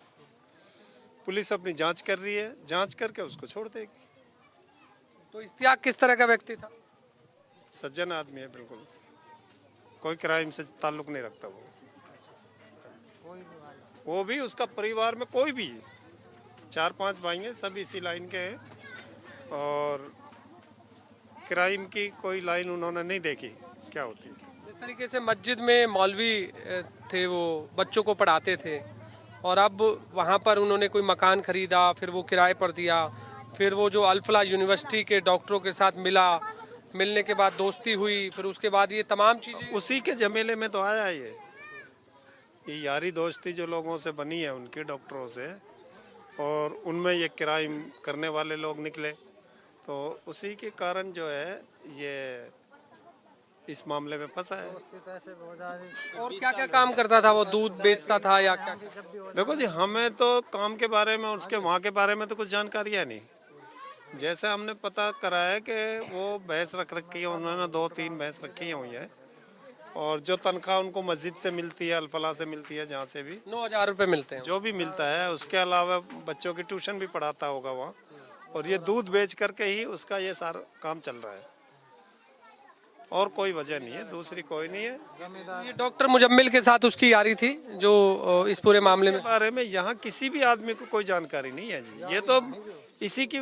पुलिस अपनी जांच कर रही है, जांच करके उसको छोड़ देगी। है? तो इश्तियाक किस तरह का व्यक्ति था? सज्जन आदमी है बिल्कुल, कोई क्राइम से ताल्लुक नहीं रखता वो भी उसका परिवार में कोई भी 4-5 भाई हैं, सब इसी लाइन के हैं और क्राइम की कोई लाइन उन्होंने नहीं देखी क्या होती है। जिस तरीके से मस्जिद में मौलवी थे, वो बच्चों को पढ़ाते थे और अब वहाँ पर उन्होंने कोई मकान खरीदा, फिर वो किराए पर दिया, फिर वो जो अल-फलाह यूनिवर्सिटी के डॉक्टरों के साथ मिलने के बाद दोस्ती हुई, फिर उसके बाद ये तमाम चीज़ें उसी के झमेले में तो आया ये यारी दोस्ती जो लोगों से बनी है उनके डॉक्टरों से, और उनमें ये क्राइम करने वाले लोग निकले, तो उसी के कारण जो है ये इस मामले में फंसा है। और क्या क्या काम करता था वो? दूध बेचता था या क्या? देखो जी, हमें तो काम के बारे में, उसके वहाँ के बारे में तो कुछ जानकारी है नहीं। जैसे हमने पता करा है कि वो भैंस रख रखी है, उन्होंने 2-3 भैंस रखी हुई है, और जो तनख्वाह उनको मस्जिद से मिलती है, अल-फलाह से मिलती है, जहाँ से भी 9,000 रुपये मिलते हैं। जो भी मिलता है, उसके अलावा बच्चों की ट्यूशन भी पढ़ाता होगा वहाँ, और ये दूध बेच करके ही उसका ये सारा काम चल रहा है, और कोई वजह नहीं है, दूसरी कोई नहीं है। ये डॉक्टर मुजम्मिल के साथ उसकी यारी थी जो इस पूरे मामले में। इसके बारे में यहाँ किसी भी आदमी को कोई जानकारी नहीं है जी, ये तो इसी की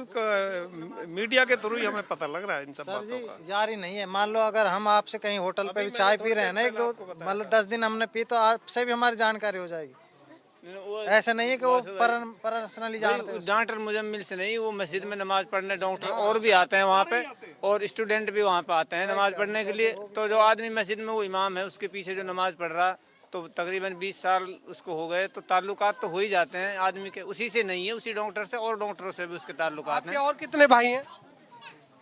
मीडिया के थ्रू ही हमें पता लग रहा है इन सब बातों का। यारी नहीं है। मान लो अगर हम आपसे कहीं होटल पे भी चाय पी रहे हैं ना, 1-2 मतलब 10 दिन हमने पी, तो आपसे भी हमारी जानकारी हो जाएगी। ऐसा नहीं है कि वो पर्सनली जानते हैं। डॉक्टर मुजम्मिल से नहीं, वो मस्जिद में नमाज पढ़ने डॉक्टर और भी आते हैं वहाँ पे, और स्टूडेंट भी वहाँ पे आते हैं नमाज पढ़ने के लिए। तो जो आदमी मस्जिद में वो इमाम है, उसके पीछे जो नमाज पढ़ रहा, तो तकरीबन 20 साल उसको हो गए, तो ताल्लुकात तो हो ही जाते हैं आदमी के। उसी से नहीं है, उसी डॉक्टर से और डॉक्टरों से भी उसके ताल्लुकात हैं। और कितने भाई हैं?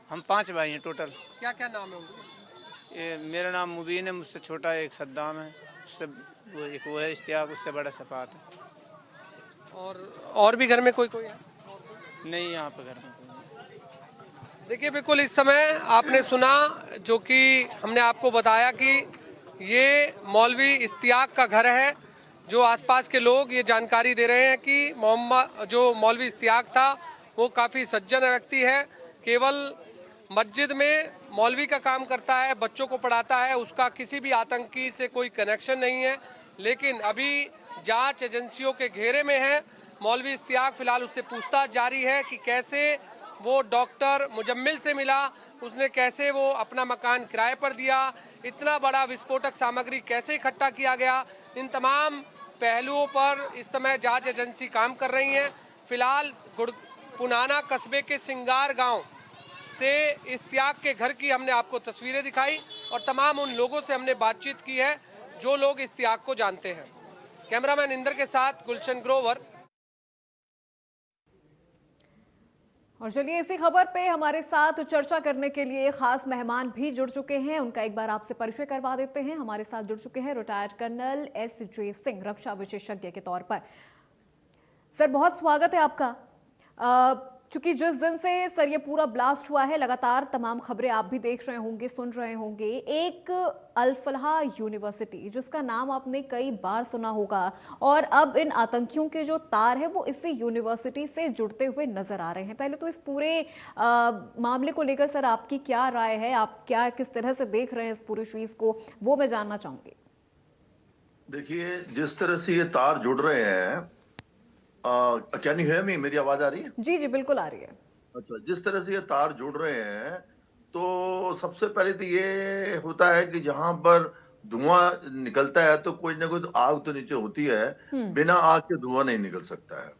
हम 5 भाई हैं टोटल। क्या क्या नाम है उनके? ये मेरा नाम मुबीन है, मुझसे छोटा एक सद्दाम है, उससे वो है इश्तियाक, उससे बड़ा सफात है। और भी घर में कोई है? नहीं, यहाँ पे घर में कोई नहीं। देखिए, बिल्कुल इस समय आपने सुना जो कि हमने आपको बताया कि ये मौलवी इश्तियाक का घर है। जो आसपास के लोग ये जानकारी दे रहे हैं कि जो मौलवी इश्तियाक था वो काफ़ी सज्जन व्यक्ति है, केवल मस्जिद में मौलवी का काम करता है, बच्चों को पढ़ाता है, उसका किसी भी आतंकी से कोई कनेक्शन नहीं है। लेकिन अभी जांच एजेंसियों के घेरे में है। मौलवी इश्तियाक फिलहाल उससे पूछताछ जारी है कि कैसे वो डॉक्टर मुजम्मिल से मिला, उसने कैसे वो अपना मकान किराए पर दिया, इतना बड़ा विस्फोटक सामग्री कैसे इकट्ठा किया गया। इन तमाम पहलुओं पर इस समय जांच एजेंसी काम कर रही है। फिलहाल पुनाना कस्बे के सिंगार गांव से इश्तियाक के घर की हमने आपको तस्वीरें दिखाई और तमाम उन लोगों से हमने बातचीत की है जो लोग इश्तियाक को जानते हैं। कैमरामैन इंदर के साथ गुलशन ग्रोवर। और चलिए इसी खबर पे हमारे साथ चर्चा करने के लिए खास मेहमान भी जुड़ चुके हैं, उनका एक बार आपसे परिचय करवा देते हैं। हमारे साथ जुड़ चुके हैं रिटायर्ड कर्नल SJ सिंह, रक्षा विशेषज्ञ के तौर पर। सर, बहुत स्वागत है आपका। चूंकि जिस दिन से सर ये पूरा ब्लास्ट हुआ है, लगातार तमाम खबरें आप भी देख रहे होंगे, सुन रहे होंगे। एक अल-फलाह यूनिवर्सिटी जिसका नाम आपने कई बार सुना होगा, और अब इन आतंकियों के जो तार है वो इसी यूनिवर्सिटी से जुड़ते हुए नजर आ रहे हैं। पहले तो इस पूरे मामले को लेकर सर आपकी क्या राय है, आप क्या किस तरह से देख रहे हैं इस पूरी चीज को, वो मैं जानना चाहूंगी। देखिए, जिस तरह से ये तार जुड़ रहे हैं, क्या नहीं है, मेरी आवाज आ रही है? जी जी बिल्कुल आ रही है। अच्छा, जिस तरह से ये तार जुड़ रहे हैं, तो सबसे पहले तो ये होता है कि जहां पर धुआं निकलता है तो कोई ना कोई तो आग तो नीचे होती है, बिना आग के धुआं नहीं निकल सकता है।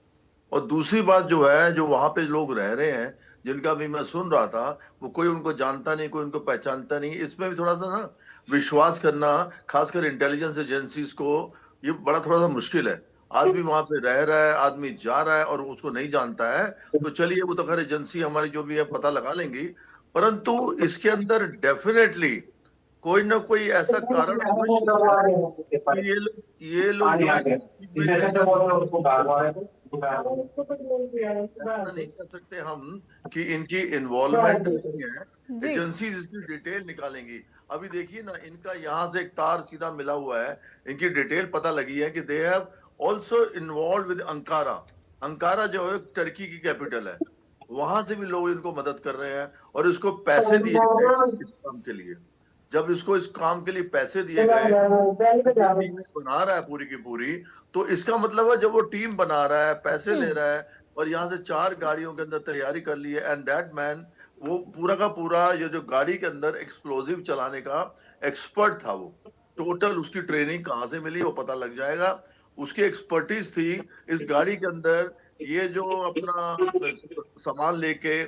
और दूसरी बात जो है, जो वहां पे लोग रह रहे हैं, जिनका भी मैं सुन रहा था, वो कोई उनको जानता नहीं, कोई उनको पहचानता नहीं। इसमें भी थोड़ा सा ना विश्वास करना, खासकर इंटेलिजेंस एजेंसीज को, ये बड़ा थोड़ा सा मुश्किल है। आदमी वहां पे रह रहा है, आदमी जा रहा है और उसको नहीं जानता है, तो चलिए वो तो खैर एजेंसी हमारी जो भी है पता लगा लेंगी, परंतु इसके अंदर डेफिनेटली कोई ना कोई ऐसा कारण अवश्य है कि ये लोग जो है ऐसा नहीं कर सकते हम कि इनकी इन्वॉल्वमेंट नहीं है। एजेंसी इसकी डिटेल निकालेंगी। अभी देखिए ना, इनका यहाँ से एक तार सीधा मिला हुआ है, इनकी डिटेल पता लगी है कि they have also involve with Ankara. Ankara जो है टर्की की कैपिटल है, वहां से भी लोग इनको मदद कर रहे हैं और इसको पैसे दिए गए इस काम के लिए। जब इसको इस काम के लिए पैसे दिए गए, बना रहा है पूरी की पूरी, तो इसका मतलब है जब वो टीम बना रहा है, पैसे ले रहा है और यहाँ से 4 गाड़ियों के अंदर तैयारी कर ली है, एंड दैट मैन वो पूरा का पूरा ये जो गाड़ी के अंदर एक्सप्लोजिव चलाने का एक्सपर्ट था। वो टोटल उसकी ट्रेनिंग कहाँ से मिली वो पता लग जाएगा। उसकी एक्सपर्टीज थी इस गाड़ी के अंदर, ये जो अपना सामान लेके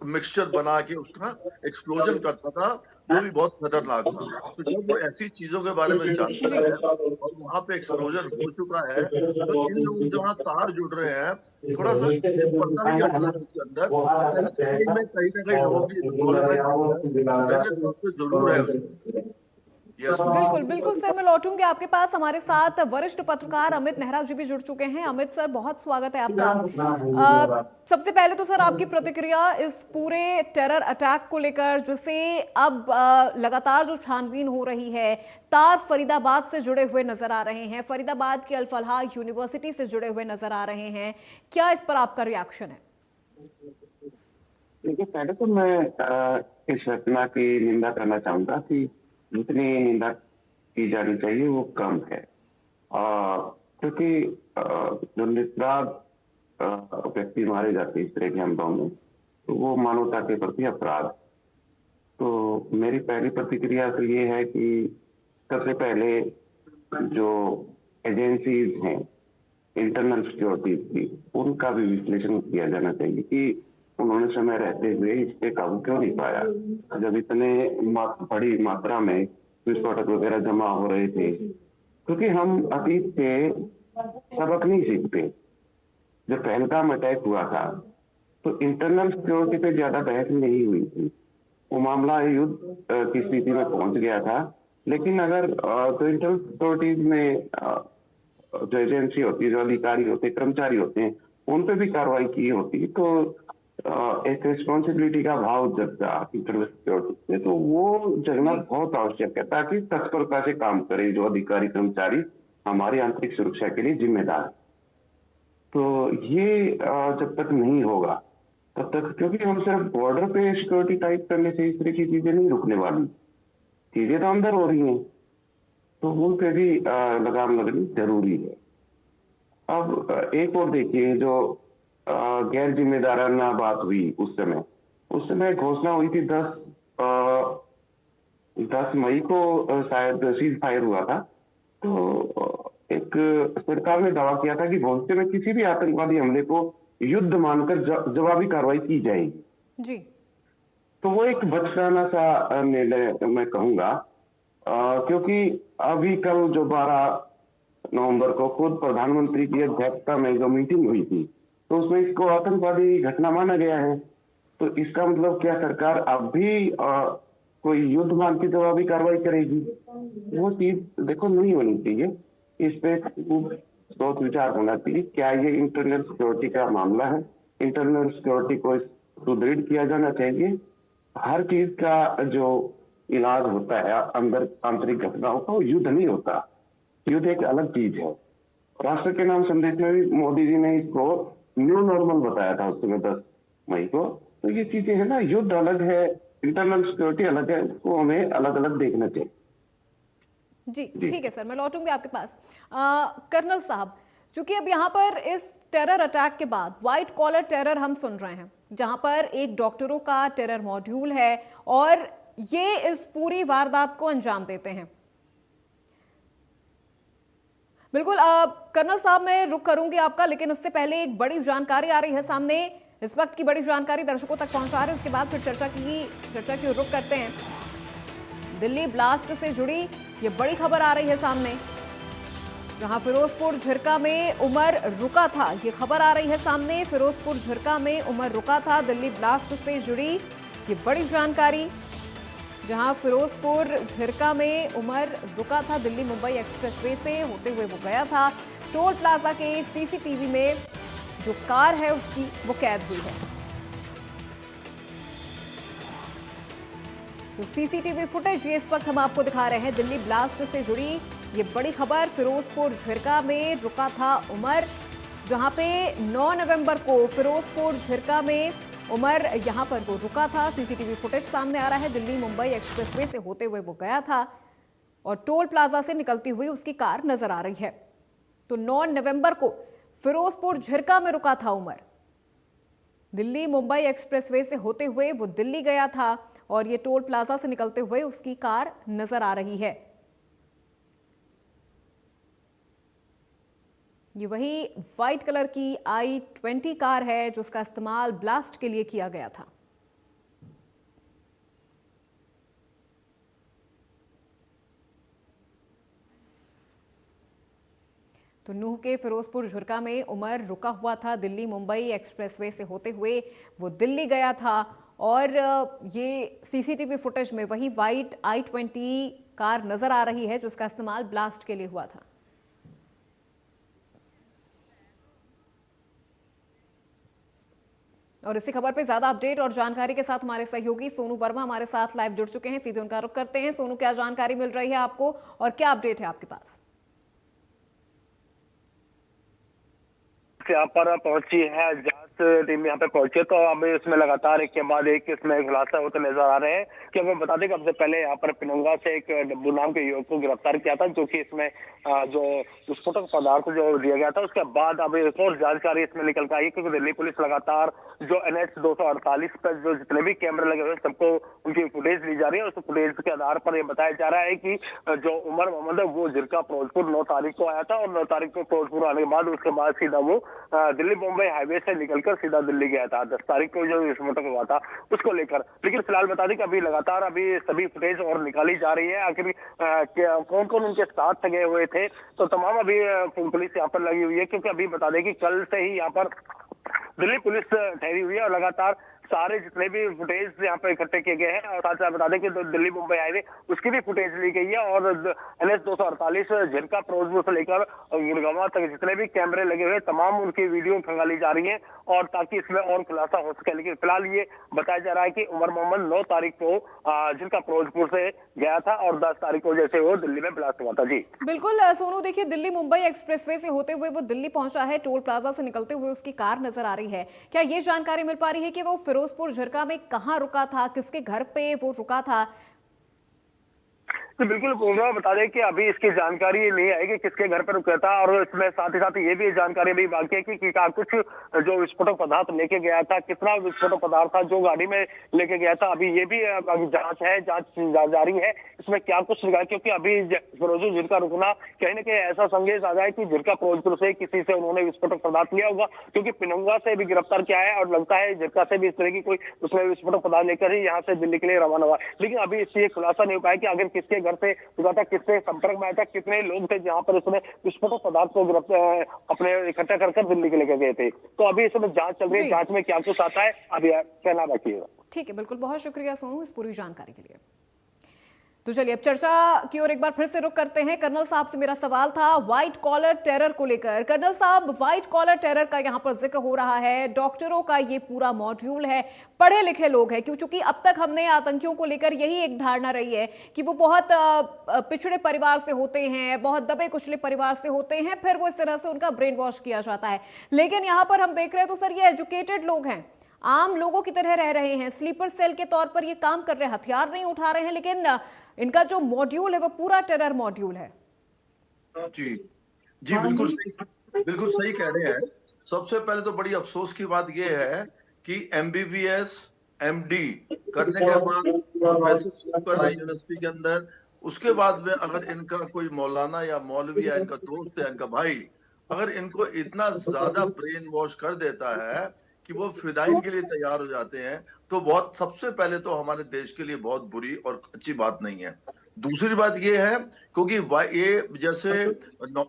मिक्सचर बना के उसका एक्सप्लोजन करता था, वो भी बहुत खतरनाक था। तो जब वो ऐसी चीजों के बारे में जानता है और वहां पे एक्सप्लोजन हो चुका है, तो इन लोगों जहाँ तार जुड़ रहे हैं, थोड़ा सा पर्दा भी हटना है उसके अंदर, कहीं ना कहीं लोगों की जरूर है। बिल्कुल बिल्कुल सर, मैं लौटूंगी आपके पास। हमारे साथ वरिष्ठ पत्रकार अमित नेहरा जी भी जुड़ चुके हैं। अमित सर, बहुत स्वागत है आपका। सबसे पहले तो सर आपकी प्रतिक्रिया इस पूरे टेरर अटैक को लेकर, जिसे अब लगातार जो छानबीन हो रही है, तार फरीदाबाद से जुड़े हुए नजर आ रहे हैं, फरीदाबाद की अल फलाह यूनिवर्सिटी से जुड़े हुए नजर आ रहे हैं, क्या इस पर आपका रिएक्शन है? देखिए, पहले तो मैं इस घटना की निंदा करना चाहूंगा कि जितनी निंदा की जानी चाहिए वो कम है, क्योंकि जो निरपराध व्यक्ति मारे जाते हैं इस तरह के हमलों में, तो वो मानवता के प्रति अपराध। तो मेरी पहली प्रतिक्रिया तो ये है कि सबसे पहले जो एजेंसीज हैं इंटरनल सिक्योरिटी की, उनका भी विश्लेषण किया जाना चाहिए कि उन्होंने समय रहते हुए इस पे काबू क्यों नहीं पाया। जब इतने बड़ी मात्रा में विस्फोटक वगैरह जमा हो रहे थे, क्योंकि हम अतीत से सबक नहीं सीखते। जब पहलगाम अटैक हुआ था तो इंटरनल सिक्योरिटी पे ज्यादा बहस नहीं हुई थी, वो मामला युद्ध की स्थिति में पहुंच गया था। लेकिन अगर तो इंटरनल सिक्योरिटीज में जो एजेंसी होती है, जो अधिकारी होते हैं, कर्मचारी होते हैं, उन पे भी कार्रवाई की होती, तो एक रिस्पॉन्सिबिलिटी का भाव जगता इंटरनल सिक्योरिटी से, तो वो जगना बहुत आवश्यक है, ताकि तत्परता से काम करे जो अधिकारी कर्मचारी हमारी आंतरिक सुरक्षा के लिए जिम्मेदार। तो ये जब तक नहीं होगा तब तक, क्योंकि हम सिर्फ बॉर्डर पे सिक्योरिटी टाइप करने से इस तरह की चीजें नहीं रुकने वाली, चीजें तो अंदर हो रही हैं, तो उन पे भी लगाम लगनी जरूरी है। अब एक और देखिए, जो गैर जिम्मेदाराना बात हुई उस समय घोषणा हुई थी 10 मई को शायद सीज फायर हुआ था। तो एक सरकार ने दावा किया था कि भविष्य में किसी भी आतंकवादी हमले को युद्ध मानकर जवाबी कार्रवाई की जाएगी जी। तो वो एक बचकाना सा निर्णय मैं कहूंगा, क्योंकि अभी कल जो 12 नवंबर को खुद प्रधानमंत्री की अध्यक्षता में जो मीटिंग हुई थी, तो उसमें इसको आतंकवादी घटना माना गया है। तो इसका मतलब क्या सरकार अब भी कोई युद्ध मान की जवाबी कार्रवाई करेगी? वो चीज देखो नहीं होनी चाहिए। इस पे सोच विचार होना चाहिए, क्या ये इंटरनल सिक्योरिटी का मामला है? इंटरनल सिक्योरिटी को सुदृढ़ किया जाना चाहिए। हर चीज का जो इलाज होता है अंदर आंतरिक घटनाओं का, वो युद्ध नहीं होता। युद्ध एक अलग चीज है। राष्ट्र के नाम संदेश में भी मोदी जी ने इसको न्यू नॉर्मल बताया था उस समय 10 मई को। तो ये चीजें है ना, युद्ध अलग है, इंटरनल सिक्योरिटी अलग है, उसको हमें अलग अलग देखना चाहिए। जी ठीक है सर, मैं लौटूंगी आपके पास। कर्नल साहब, चूंकि अब यहाँ पर इस टेरर अटैक के बाद व्हाइट कॉलर टेरर हम सुन रहे हैं, जहां पर एक डॉक्टरों का टेरर मॉड्यूल है और ये इस पूरी वारदात को अंजाम देते हैं। बिल्कुल कर्नल साहब, मैं रुक करूंगी आपका, लेकिन उससे पहले एक बड़ी जानकारी आ रही है सामने। इस वक्त की बड़ी जानकारी दर्शकों तक पहुंचा रहे हैं, उसके बाद फिर चर्चा की रुख करते हैं। दिल्ली ब्लास्ट से जुड़ी ये बड़ी खबर आ रही है सामने। जहां फिरोजपुर झिरका में उमर रुका था, ये खबर आ रही है सामने। फिरोजपुर झिरका में उमर रुका था, दिल्ली ब्लास्ट से जुड़ी ये बड़ी जानकारी। जहां फिरोजपुर झिरका में उमर रुका था, दिल्ली मुंबई एक्सप्रेसवे से होते हुए वो गया था। टोल प्लाजा के सीसीटीवी में जो कार है उसकी वो कैद हुई है। तो सीसीटीवी फुटेज ये इस वक्त हम आपको दिखा रहे हैं। दिल्ली ब्लास्ट से जुड़ी ये बड़ी खबर। फिरोजपुर झिरका में रुका था उमर, जहां पे 9 नवंबर को फिरोजपुर झिरका में उमर यहां पर वो रुका था। सीसीटीवी फुटेज सामने आ रहा है। दिल्ली मुंबई एक्सप्रेसवे से होते हुए वो गया था और टोल प्लाजा से निकलती हुई उसकी कार नजर आ रही है। तो 9 नवंबर को फिरोजपुर झिरका में रुका था उमर। दिल्ली मुंबई एक्सप्रेसवे से होते हुए वो दिल्ली गया था और ये टोल प्लाजा से निकलते हुए उसकी कार नजर आ रही है। ये वही व्हाइट कलर की i20 कार है जिसका इस्तेमाल ब्लास्ट के लिए किया गया था। तो नूह के फिरोजपुर झिरका में उमर रुका हुआ था। दिल्ली मुंबई एक्सप्रेसवे से होते हुए वो दिल्ली गया था और ये सीसीटीवी फुटेज में वही व्हाइट i20 कार नजर आ रही है जिसका इस्तेमाल ब्लास्ट के लिए हुआ था। और इसी खबर पे ज्यादा अपडेट और जानकारी के साथ हमारे सहयोगी सोनू वर्मा हमारे साथ लाइव जुड़ चुके हैं। सीधे उनका रुख करते हैं। सोनू, क्या जानकारी मिल रही है आपको और क्या अपडेट है आपके पास? यहाँ पर पहुंची है जांच टीम, यहाँ पे पहुंची है, तो अब इसमें लगातार एक के बाद एक इसमें खुलासा होते नजर आ रहे हैं। कि हमें बता दें कि सबसे पहले यहाँ पर पिनंगा से एक डब्बू नाम के युवक को गिरफ्तार किया था, जो कि इसमें जो विस्फोटक पदार्थ जो दिया गया था, उसके बाद अब एक और जानकारी इसमें निकल कर आई, क्योंकि दिल्ली पुलिस लगातार जो NH 248 पर जो जितने भी कैमरे लगे हुए सबको उनकी फुटेज ली जा रही है। उस फुटेज के आधार पर यह बताया जा रहा है कि जो उमर मोहम्मद है वो झिरका फिरोजपुर 9 तारीख को आया था और 9 तारीख को फिरोजपुर आने के बाद उसके बाद सीधा वो दिल्ली मुंबई हाईवे से निकलकर सीधा दिल्ली गया था। 10 तारीख को जो विस्फोटक हुआ था उसको लेकर। लेकिन फिलहाल बता दें कि अभी लगातार अभी सभी फुटेज और निकाली जा रही है। आखिर कौन कौन उनके साथ गए हुए थे, तो तमाम अभी पुलिस यहाँ पर लगी हुई है, क्योंकि अभी बता दें कि कल से ही यहाँ पर दिल्ली पुलिस ठहरी हुई है और लगातार सारे जितने भी फुटेज यहाँ पे इकट्ठे किए गए हैं। और साथ साथ बता दें कि दिल्ली मुंबई हाईवे उसकी भी फुटेज ली गई है और NH 248 झिरका फिरोजपुर से लेकर गुड़गांव तक जितने भी कैमरे लगे हुए तमाम उनकी वीडियो खंगाली जा रही है और ताकि इसमें और खुलासा हो सके। लेकिन फिलहाल ये बताया जा रहा है कि उमर मोहम्मद 9 तारीख को झिरका फिरोजपुर से गया था और 10 तारीख को जैसे वो दिल्ली में ब्लास्ट हुआ था। जी बिल्कुल सोनू, देखिए दिल्ली मुंबई एक्सप्रेसवे से होते हुए वो दिल्ली पहुंचा है, टोल प्लाजा से निकलते हुए उसकी कार नजर आ रही है। क्या ये जानकारी मिल पा रही है कि वो फिरोजपुर झिरका में कहां रुका था, किसके घर पे वो रुका था? तो बिल्कुल बता दें कि अभी इसकी जानकारी नहीं आई कि किसके घर पर रुका था और इसमें साथ ही साथ ये भी जानकारी अभी बाकी है कि कुछ जो विस्फोटक पदार्थ लेके गया था, कितना विस्फोटक पदार्थ था जो गाड़ी में लेके गया था, अभी ये भी जांच है, जांच जारी है इसमें क्या कुछ निकला। क्योंकि अभी फिरोजपुर झिरका रुकना कहीं ना कहीं ऐसा संदेश आ जाए कि झिरका फिरोजपुर से किसी से उन्होंने विस्फोटक पदार्थ लिया होगा, क्योंकि पिनंगा से भी गिरफ्तार किया है और लगता है झिरका से भी इस तरह की कोई उसमें विस्फोटक पदार्थ लेकर ही यहाँ से दिल्ली के लिए रवाना हुआ। लेकिन अभी इससे खुलासा नहीं हो पाया कि आखिर किसके घर से हुआ था, किससे संपर्क में आया था, कितने लोग थे जहां पर उसने विस्फोटक पदार्थ को अपने इकट्ठा कर दिल्ली के लेकर गए थे। तो अभी इसमें जांच चल रही है, जांच में क्या कुछ आता है अभी कहना बाकी है। ठीक है, बिल्कुल, बहुत शुक्रिया सोनू इस पूरी जानकारी के लिए। तो चलिए अब चर्चा की ओर एक बार फिर से रुख करते हैं। कर्नल साहब से मेरा सवाल था व्हाइट कॉलर टेरर को लेकर। कर्नल साहब, व्हाइट कॉलर टेरर का यहाँ पर जिक्र हो रहा है, डॉक्टरों का ये पूरा मॉड्यूल है, पढ़े लिखे लोग हैं, क्योंकि अब तक हमने आतंकियों को लेकर यही एक धारणा रही है कि वो बहुत पिछड़े परिवार से होते हैं, बहुत दबे कुचले परिवार से होते हैं, फिर वो इस तरह से उनका ब्रेन वॉश किया जाता है। लेकिन यहाँ पर हम देख रहे हैं तो सर ये एजुकेटेड लोग हैं, आम लोगों की तरह रह रहे हैं, स्लीपर सेल के तौर पर ये काम कर रहे हैं, हथियार नहीं उठा रहे हैं, लेकिन इनका जो मॉड्यूल है वो पूरा टेरर मॉड्यूल है। जी जी बिल्कुल सही कह रहे हैं। सबसे पहले तो बड़ी अफसोस की बात यह है कि MBBS MD करने के बाद प्रोफेसर कर रहे हैं यूनिवर्सिटी के अंदर, उसके बाद में अगर इनका कोई मौलाना या मौलवी या इनका दोस्त है, इनका भाई, अगर इनको इतना ज्यादा ब्रेन वॉश कर देता है कि वो फिदाइन के लिए तैयार हो जाते हैं, तो बहुत सबसे पहले तो हमारे देश के लिए बहुत बुरी और अच्छी बात नहीं है। दूसरी बात ये है, क्योंकि ये जैसे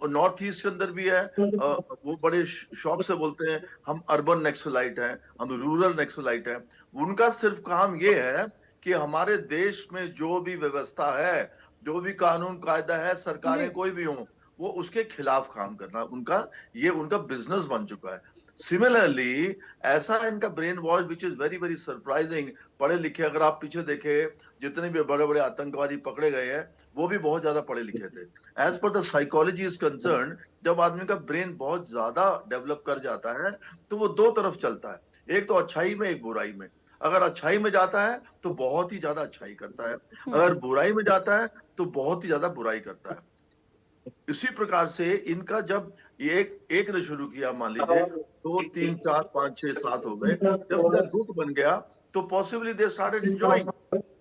नॉर्थ ईस्ट के अंदर भी है, वो बड़े शौक से बोलते हैं हम अर्बन नक्सलाइट हैं, हम रूरल नक्सलाइट हैं। उनका सिर्फ काम ये है कि हमारे देश में जो भी व्यवस्था है, जो भी कानून कायदा है, सरकारें कोई भी हो, वो उसके खिलाफ काम करना, उनका बिजनेस बन चुका है। सिमिलरली ऐसा इनका brain wash which is very very surprising. पढ़े लिखे, अगर आप पीछे देखे, जितने भी बड़े बड़े आतंकवादी पकड़े गए हैं वो भी बहुत ज्यादा पढ़े लिखे थे। As per the psychology is concern, जब आदमी का ब्रेन बहुत ज्यादा डेवलप कर जाता है तो वो दो तरफ चलता है, एक तो अच्छाई में, एक बुराई में। अगर अच्छाई में जाता है तो बहुत ही ज्यादा अच्छाई करता है, अगर बुराई में जाता है तो बहुत ही ज्यादा बुराई करता है। इसी प्रकार से इनका जब एक ने शुरू किया, मान लीजिए 2, 3, 4, 5, 6, 7 हो गए, जब उनका गुट बन गया तो पॉसिबली दे स्टार्टेड एंजॉयिंग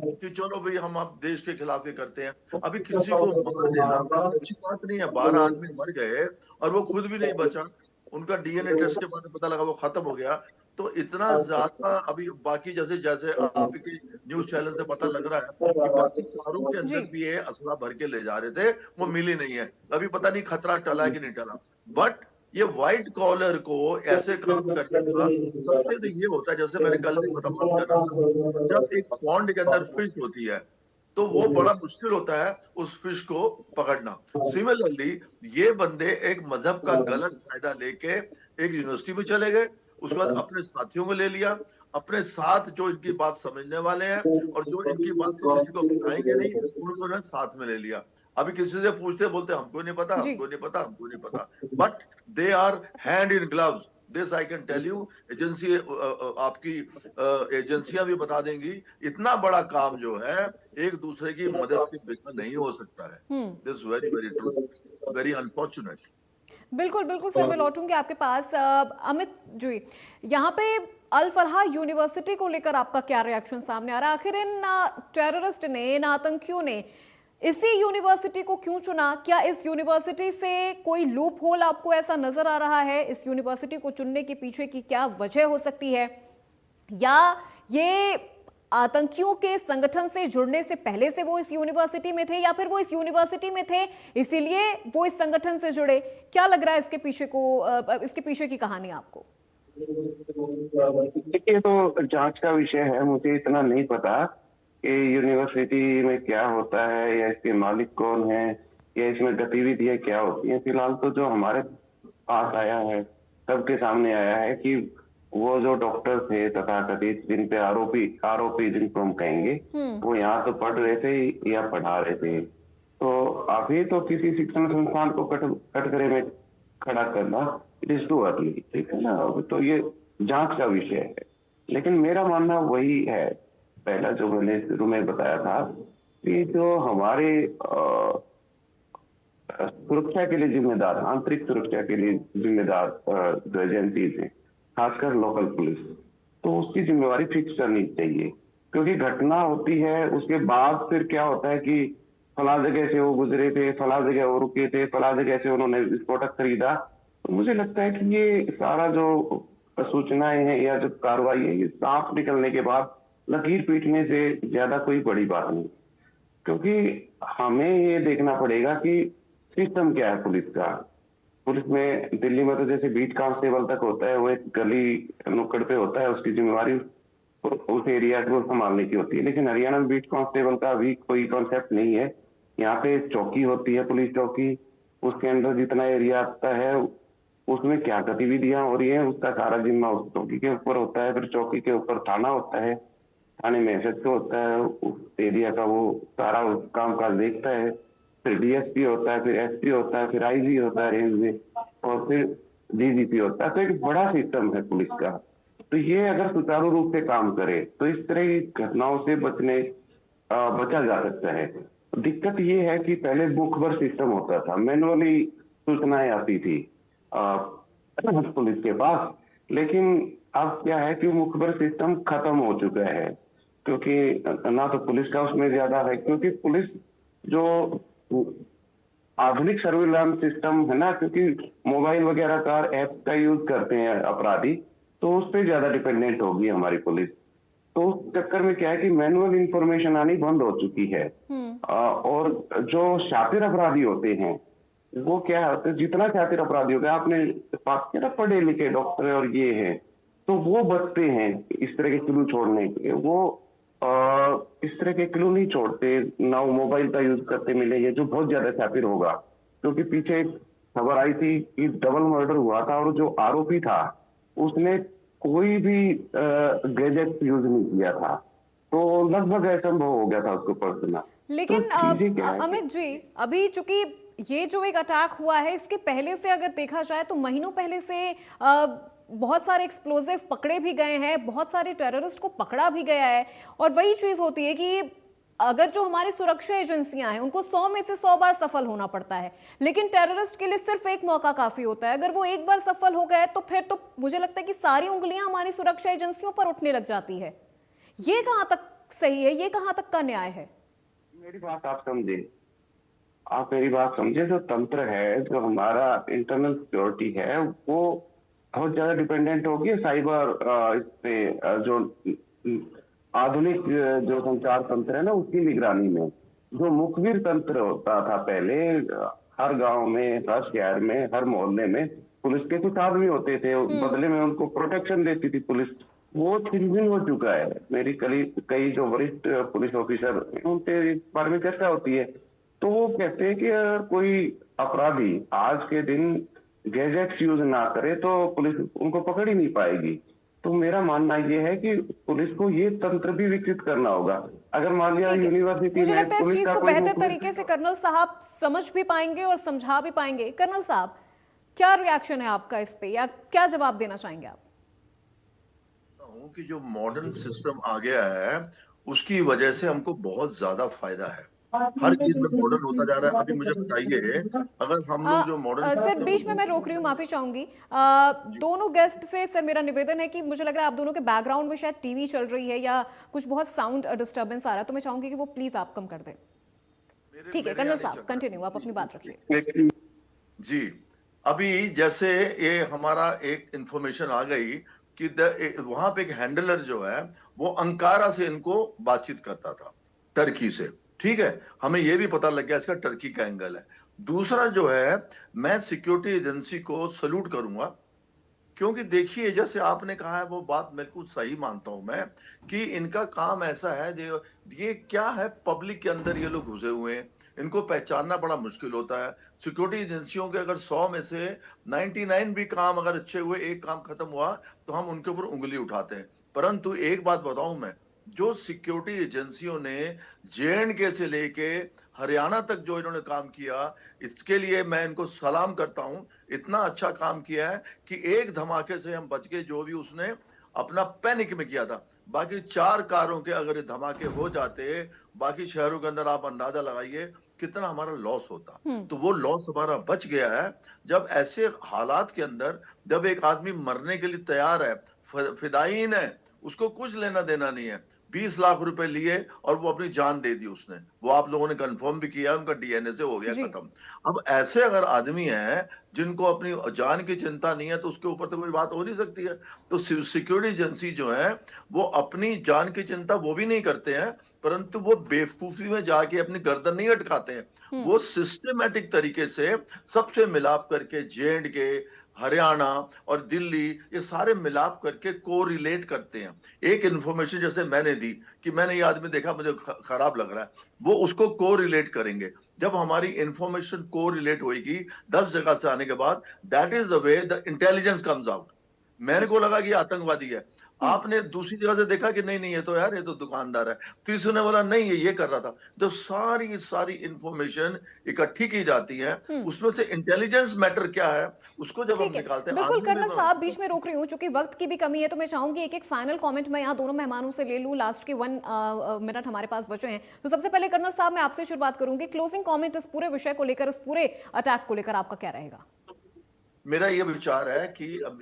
कि चलो भाई हम अब देश के खिलाफ ये करते हैं। अभी किसी को मार देना अच्छी बात नहीं है। 12 आदमी मर गए और वो खुद भी नहीं बचा, उनका डीएनए टेस्ट के बाद पता लगा वो खत्म हो गया। तो इतना ज्यादा अभी बाकी जैसे जैसे आपके न्यूज चैनल से पता लग रहा है कि बाकी कारों के अंदर भी ये असला भर के ले जा रहे थे, वो मिली नहीं है। अभी पता नहीं खतरा टला है कि नहीं टला। बट ये व्हाइट कॉलर को ऐसे काम करने का सबसे तो ये होता है, जैसे मैंने कल भी बात कर रहा था, जब एक पॉन्ड के अंदर फिश होती है तो वो बड़ा मुश्किल होता है उस फिश को पकड़ना। सिमिलरली ये बंदे एक मजहब का गलत फायदा लेके एक यूनिवर्सिटी में चले गए, उसके बाद अपने साथियों को ले लिया, अपने साथ जो इनकी बात समझने वाले हैं और जो इनकी बात को किसी को बताएंगे नहीं, उनको साथ में ले लिया। अभी किसी से पूछते बोलते हमको नहीं पता, हमको नहीं पता, हमको नहीं पता। But they are hand in gloves, this I can tell you. Agency आपकी एजेंसियां भी बता देंगी, इतना बड़ा काम जो है एक दूसरे की मदद के बिना नहीं हो सकता है। This very very true, very unfortunate. बिल्कुल बिल्कुल सर, मैं लौटूंगी आपके पास। अमित जी, यहाँ पे अल फलाह यूनिवर्सिटी को लेकर आपका क्या रिएक्शन सामने आ रहा है? आखिर इन टेररिस्ट ने, इन आतंकियों ने इसी यूनिवर्सिटी को क्यों चुना? क्या इस यूनिवर्सिटी से कोई लूप होल आपको ऐसा नजर आ रहा है? इस यूनिवर्सिटी को चुनने के पीछे की क्या वजह हो सकती है? या ये आतंकियों के संगठन से जुड़ने से पहले से वो इस यूनिवर्सिटी में थे, या फिर वो इस यूनिवर्सिटी में थे इसीलिए वो इस संगठन से जुड़े? क्या लग रहा है इसके पीछे की कहानी आपको? देखिए, तो जांच का विषय है, मुझे इतना नहीं पता कि यूनिवर्सिटी में क्या होता है या इसके मालिक कौन है या इसमें गतिविधियां क्या होती हैं। फिलहाल तो जो हमारे पास आया है, सबके सामने आया है कि वो जो डॉक्टर थे तथाकथित, जिन पे आरोपी जिनको हम कहेंगे, वो यहाँ तो पढ़ रहे थे या पढ़ा रहे थे। तो अभी तो किसी शिक्षण संस्थान को कटघरे में खड़ा करना इट इज टू अर्ली, ठीक है ना। तो ये जांच का विषय है, लेकिन मेरा मानना वही है, पहला जो मैंने शुरू में बताया था कि जो हमारे सुरक्षा के लिए जिम्मेदार, आंतरिक सुरक्षा के लिए जिम्मेदार जो एजेंसीज हैं, खासकर लोकल पुलिस, तो उसकी जिम्मेवारी फिक्स करनी चाहिए। क्योंकि घटना होती है, उसके बाद फिर क्या होता है कि फला जगह से वो गुजरे थे, फला जगह वो रुके थे, फला जगह से उन्होंने विस्फोटक खरीदा। तो मुझे लगता है कि ये सारा जो सूचनाएं हैं या जो कार्रवाई है, ये साफ निकलने के बाद लकीर पीटने से ज्यादा कोई बड़ी बात नहीं। क्योंकि हमें ये देखना पड़ेगा कि सिस्टम क्या है पुलिस का। पुलिस में दिल्ली में तो जैसे बीट कांस्टेबल तक होता है, वो एक गली नुक्कड़ पे होता है, उसकी जिम्मेवारी उस एरिया को संभालने की होती है। लेकिन हरियाणा में बीट कांस्टेबल का अभी कोई कॉन्सेप्ट नहीं है। यहाँ पे चौकी होती है, पुलिस चौकी, उसके अंदर जितना एरिया आता है उसमें क्या गतिविधियां हो रही है, उसका सारा जिम्मा उस चौकी के ऊपर होता है। फिर चौकी के ऊपर थाना होता है, थाने में एसएचओ होता है, उस एरिया का वो सारा काम काज देखता है। फिर डीएसपी होता है, फिर एसपी होता है, फिर आईजी होता है रेंज में, और फिर डीजीपी होता है। तो एक बड़ा सिस्टम है पुलिस का। तो ये अगर सुचारू रूप से काम करे तो इस तरह की घटनाओं से बचा जा सकता है। दिक्कत ये है कि पहले मुखबर सिस्टम होता था, मैनुअली सूचनाएं आती थी पुलिस के पास, लेकिन अब क्या है कि मुखबर सिस्टम खत्म हो चुका है। क्योंकि ना तो पुलिस का उसमें ज्यादा है, क्योंकि पुलिस जो आधुनिक सर्विलांस सिस्टम है ना, क्योंकि मोबाइल वगैरह का ऐप का यूज करते हैं अपराधी, तो उस पर ज्यादा डिपेंडेंट होगी हमारी पुलिस। तो उस चक्कर में क्या है कि मैनुअल इंफॉर्मेशन आनी बंद हो चुकी है। और जो शातिर अपराधी होते हैं वो क्या होते हैं, जितना शातिर अपराधी होता है, आपने बात किया ना पढ़े लिखे डॉक्टर और ये है, तो वो बचते हैं इस तरह के क्लू छोड़ने के। वो इस तरह के क्लू नहीं छोड़ते, ना वो मोबाइल का यूज करते मिलेंगे जो बहुत ज्यादा शातिर होगा। क्योंकि पीछे एक खबर आई थी कि डबल मर्डर हुआ था और जो आरोपी था उसने कोई भी गैजेट यूज नहीं किया था, तो लगभग असंभव हो गया था उसको पकड़ना। लेकिन तो चीजें क्या है अमित जी, अभी चूंकि ये जो एक अटैक हुआ है इसके पहले से अगर देखा जाए तो महीनों पहले से बहुत सारे एक्सप्लोजिव पकड़े भी गए हैं, बहुत सारे टेररिस्ट को पकड़ा भी गया है। और वही चीज होती है कि अगर जो हमारी सुरक्षा एजेंसियां हैं उनको 100 में से 100 बार सफल होना पड़ता है, लेकिन टेररिस्ट के लिए सिर्फ एक मौका काफी होता है। अगर वो एक बार सफल हो गए तो फिर तो मुझे लगता है कि सारी उंगलियां हमारी सुरक्षा एजेंसियों पर उठने लग जाती है। ये कहां तक सही है, ये कहां तक का न्याय है? मेरी बात आप समझे, आप मेरी बात समझे। जो तंत्र है, जो हमारा इंटरनल सिक्योरिटी है, वो बहुत ज्यादा डिपेंडेंट होगी साइबर इस पे, जो आधुनिक जो संचार तंत्र है ना उसकी निगरानी में। जो मुखबिर तंत्र होता था पहले, हर गांव में, हर शहर में, हर मोहल्ले में पुलिस के कुछ आदमी होते थे, बदले में उनको प्रोटेक्शन देती थी पुलिस। वो छिन्न हो चुका है। मेरी कई जो वरिष्ठ पुलिस ऑफिसर उनके इस बारे में चर्चा होती है, तो वो कहते हैं कि अगर कोई अपराधी आज के दिन गैजेट्स यूज ना करे तो पुलिस उनको पकड़ ही नहीं पाएगी। तो मेरा मानना ये है कि पुलिस को ये तंत्र भी विकसित करना होगा। अगर मान लिया यूनिवर्सिटी मुझे में लगता है इस पुलिस चीज का को कोई बेहतर मुखबिर- तरीके से कर्नल साहब समझ भी पाएंगे और समझा भी पाएंगे। कर्नल साहब, क्या रिएक्शन है आपका इस पे, या क्या जवाब देना चाहेंगे आप? कि जो मॉडर्न सिस्टम आ गया है उसकी वजह से हमको बहुत ज्यादा फायदा है। हर चीज में मॉडर्न होता जा रहा है। अभी मुझे बताइए, अगर हम लोग जो मॉडर्न सर बीच में मैं रोक रही हूँ, माफी चाहूंगी। दोनों गेस्ट से सर मेरा निवेदन है कि मुझे लग रहा है आप दोनों के बैकग्राउंड में शायद टीवी चल रही है या कुछ बहुत साउंड डिस्टर्बेंस आ रहा है, तो मैं चाहूंगी कि वो प्लीज आप कम कर दें। ठीक है कर्नल साहब, कंटिन्यू, आप अपनी बात रखिए। जी, अभी जैसे ये हमारा एक इंफॉर्मेशन आ गई कि वहां पे एक हैंडलर जो है वो अंकारा से इनको बातचीत करता था, टर्की से। ठीक है, हमें ये भी पता लग गया इसका टर्की का एंगल है। दूसरा जो है, मैं सिक्योरिटी एजेंसी को सल्यूट करूंगा, क्योंकि देखिए जैसे आपने कहा है वो बात बिल्कुल सही मानता हूं मैं, कि इनका काम ऐसा है, ये क्या है, पब्लिक के अंदर ये लोग घुसे हुए हैं, इनको पहचानना बड़ा मुश्किल होता है। सिक्योरिटी एजेंसियों के अगर 100 में से 99 भी काम अगर अच्छे हुए, एक काम खत्म हुआ तो हम उनके ऊपर उंगली उठाते हैं। परंतु एक बात बताऊं मैं, जो सिक्योरिटी एजेंसियों ने JNK से लेके हरियाणा तक जो इन्होंने काम किया, इसके लिए मैं इनको सलाम करता हूं। इतना अच्छा काम किया है कि एक धमाके से हम बच गए, जो भी उसने अपना पैनिक में किया था। बाकी 4 कारों के अगर ये धमाके हो जाते बाकी शहरों के अंदर, आप अंदाजा लगाइए कितना हमारा लॉस होता। तो वो लॉस हमारा बच गया है। जब ऐसे हालात के अंदर जब एक आदमी मरने के लिए तैयार है, फिदायीन है, उसको कुछ लेना देना नहीं है, 20 लाख रुपए लिए और वो अपनी जान दे दी उसने, वो आप लोगों ने कंफर्म भी किया, उनका DNA से हो गया खत्म। अब ऐसे अगर आदमी हैं जिनको अपनी जान की चिंता नहीं है, तो उसके ऊपर तो कोई बात हो नहीं सकती है। तो सिक्योरिटी एजेंसी जो है वो अपनी जान की चिंता वो भी नहीं करते हैं, परंतु वो बेवकूफी में जाके अपनी गर्दन नहीं अटकाते हैं। वो सिस्टमेटिक तरीके से सबसे मिलाप करके JNK, हरियाणा और दिल्ली, ये सारे मिलाप करके कोरिलेट करते हैं। एक इंफॉर्मेशन जैसे मैंने दी कि मैंने ये आदमी देखा, मुझे खराब लग रहा है, वो उसको कोरिलेट करेंगे। जब हमारी इंफॉर्मेशन कोरिलेट होगी 10 जगह से आने के बाद, that is the way the intelligence comes out. मैंने को लगा कि आतंकवादी है, आपने दूसरी जगह से देखा कि नहीं ये तो यार ये तो दुकानदार है, तीसरे ने बोला नहीं ये कर रहा था। जब सारी इंफॉर्मेशन इकट्ठी की जाती है, उसमें से इंटेलिजेंस मैटर क्या है उसको जब हम निकालते हैं। बिल्कुल कर्नल साहब, बीच में रोक रही हूँ, चूंकि वक्त की भी कमी है, तो मैं चाहूंगी एक फाइनल कमेंट मैं यहाँ दोनों मेहमानों से ले लूँ। लास्ट के 1 मिनट हमारे पास बचे हैं, तो सबसे पहले कर्नल साहब मैं आपसे शुरुआत करूंगी। क्लोजिंग कॉमेंट इस पूरे विषय को लेकर, इस पूरे अटैक को लेकर आपका क्या रहेगा? मेरा ये विचार है कि अब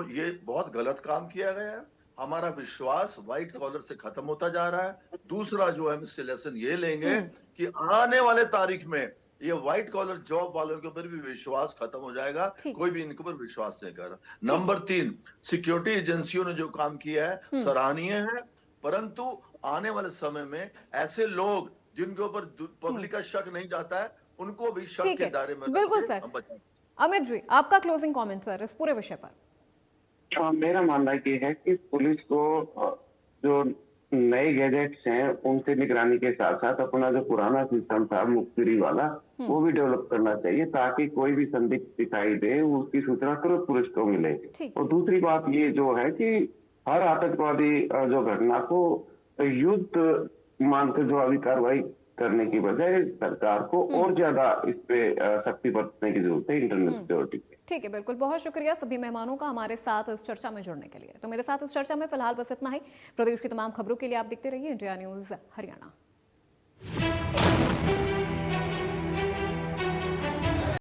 ये बहुत गलत काम किया गया है। हमारा विश्वास व्हाइट कॉलर से खत्म होता जा रहा है। दूसरा जो है हम इससे लेसन ये लेंगे कि आने वाले तारीख में ये व्हाइट कॉलर जॉब वालों के ऊपर भी विश्वास खत्म हो जाएगा, कोई भी इनके ऊपर विश्वास नहीं कर रहा। नंबर 3, सिक्योरिटी एजेंसियों ने जो काम किया है सराहनीय है, परंतु आने वाले समय में ऐसे लोग जिनके ऊपर पब्लिक का शक नहीं जाता है, उनको भी शक ठीक के है, दायरे में बिल्कुल रख के सर। हम बचाएं। अमित जी, आपका क्लोजिंग कमेंट सर इस पूरे विषय पर। मेरा मानना ये है कि पुलिस को जो नए गैजेट्स हैं उनसे निगरानी के साथ साथ अपना जो पुराना सिस्टम था मुखबिरी वाला वो भी डेवलप करना चाहिए, ताकि कोई भी संदिग्ध दिखाई दे उसकी सूचना तुरंत पुलिस को मिले। ठीक। और दूसरी बात ये जो है कि हर आतंकवादी जो घटना को युद्ध मानकर जो अभी कार्रवाई करने की बजाय सरकार को और ज्यादा इस पे सख्ती बरतने की जरूरत है इंटरनेट सिक्योरिटी पे। ठीक है, बिल्कुल। बहुत शुक्रिया सभी मेहमानों का हमारे साथ इस चर्चा में जुड़ने के लिए। तो मेरे साथ इस चर्चा में फिलहाल बस इतना ही। प्रदेश की तमाम खबरों के लिए आप देखते रहिए इंडिया न्यूज हरियाणा।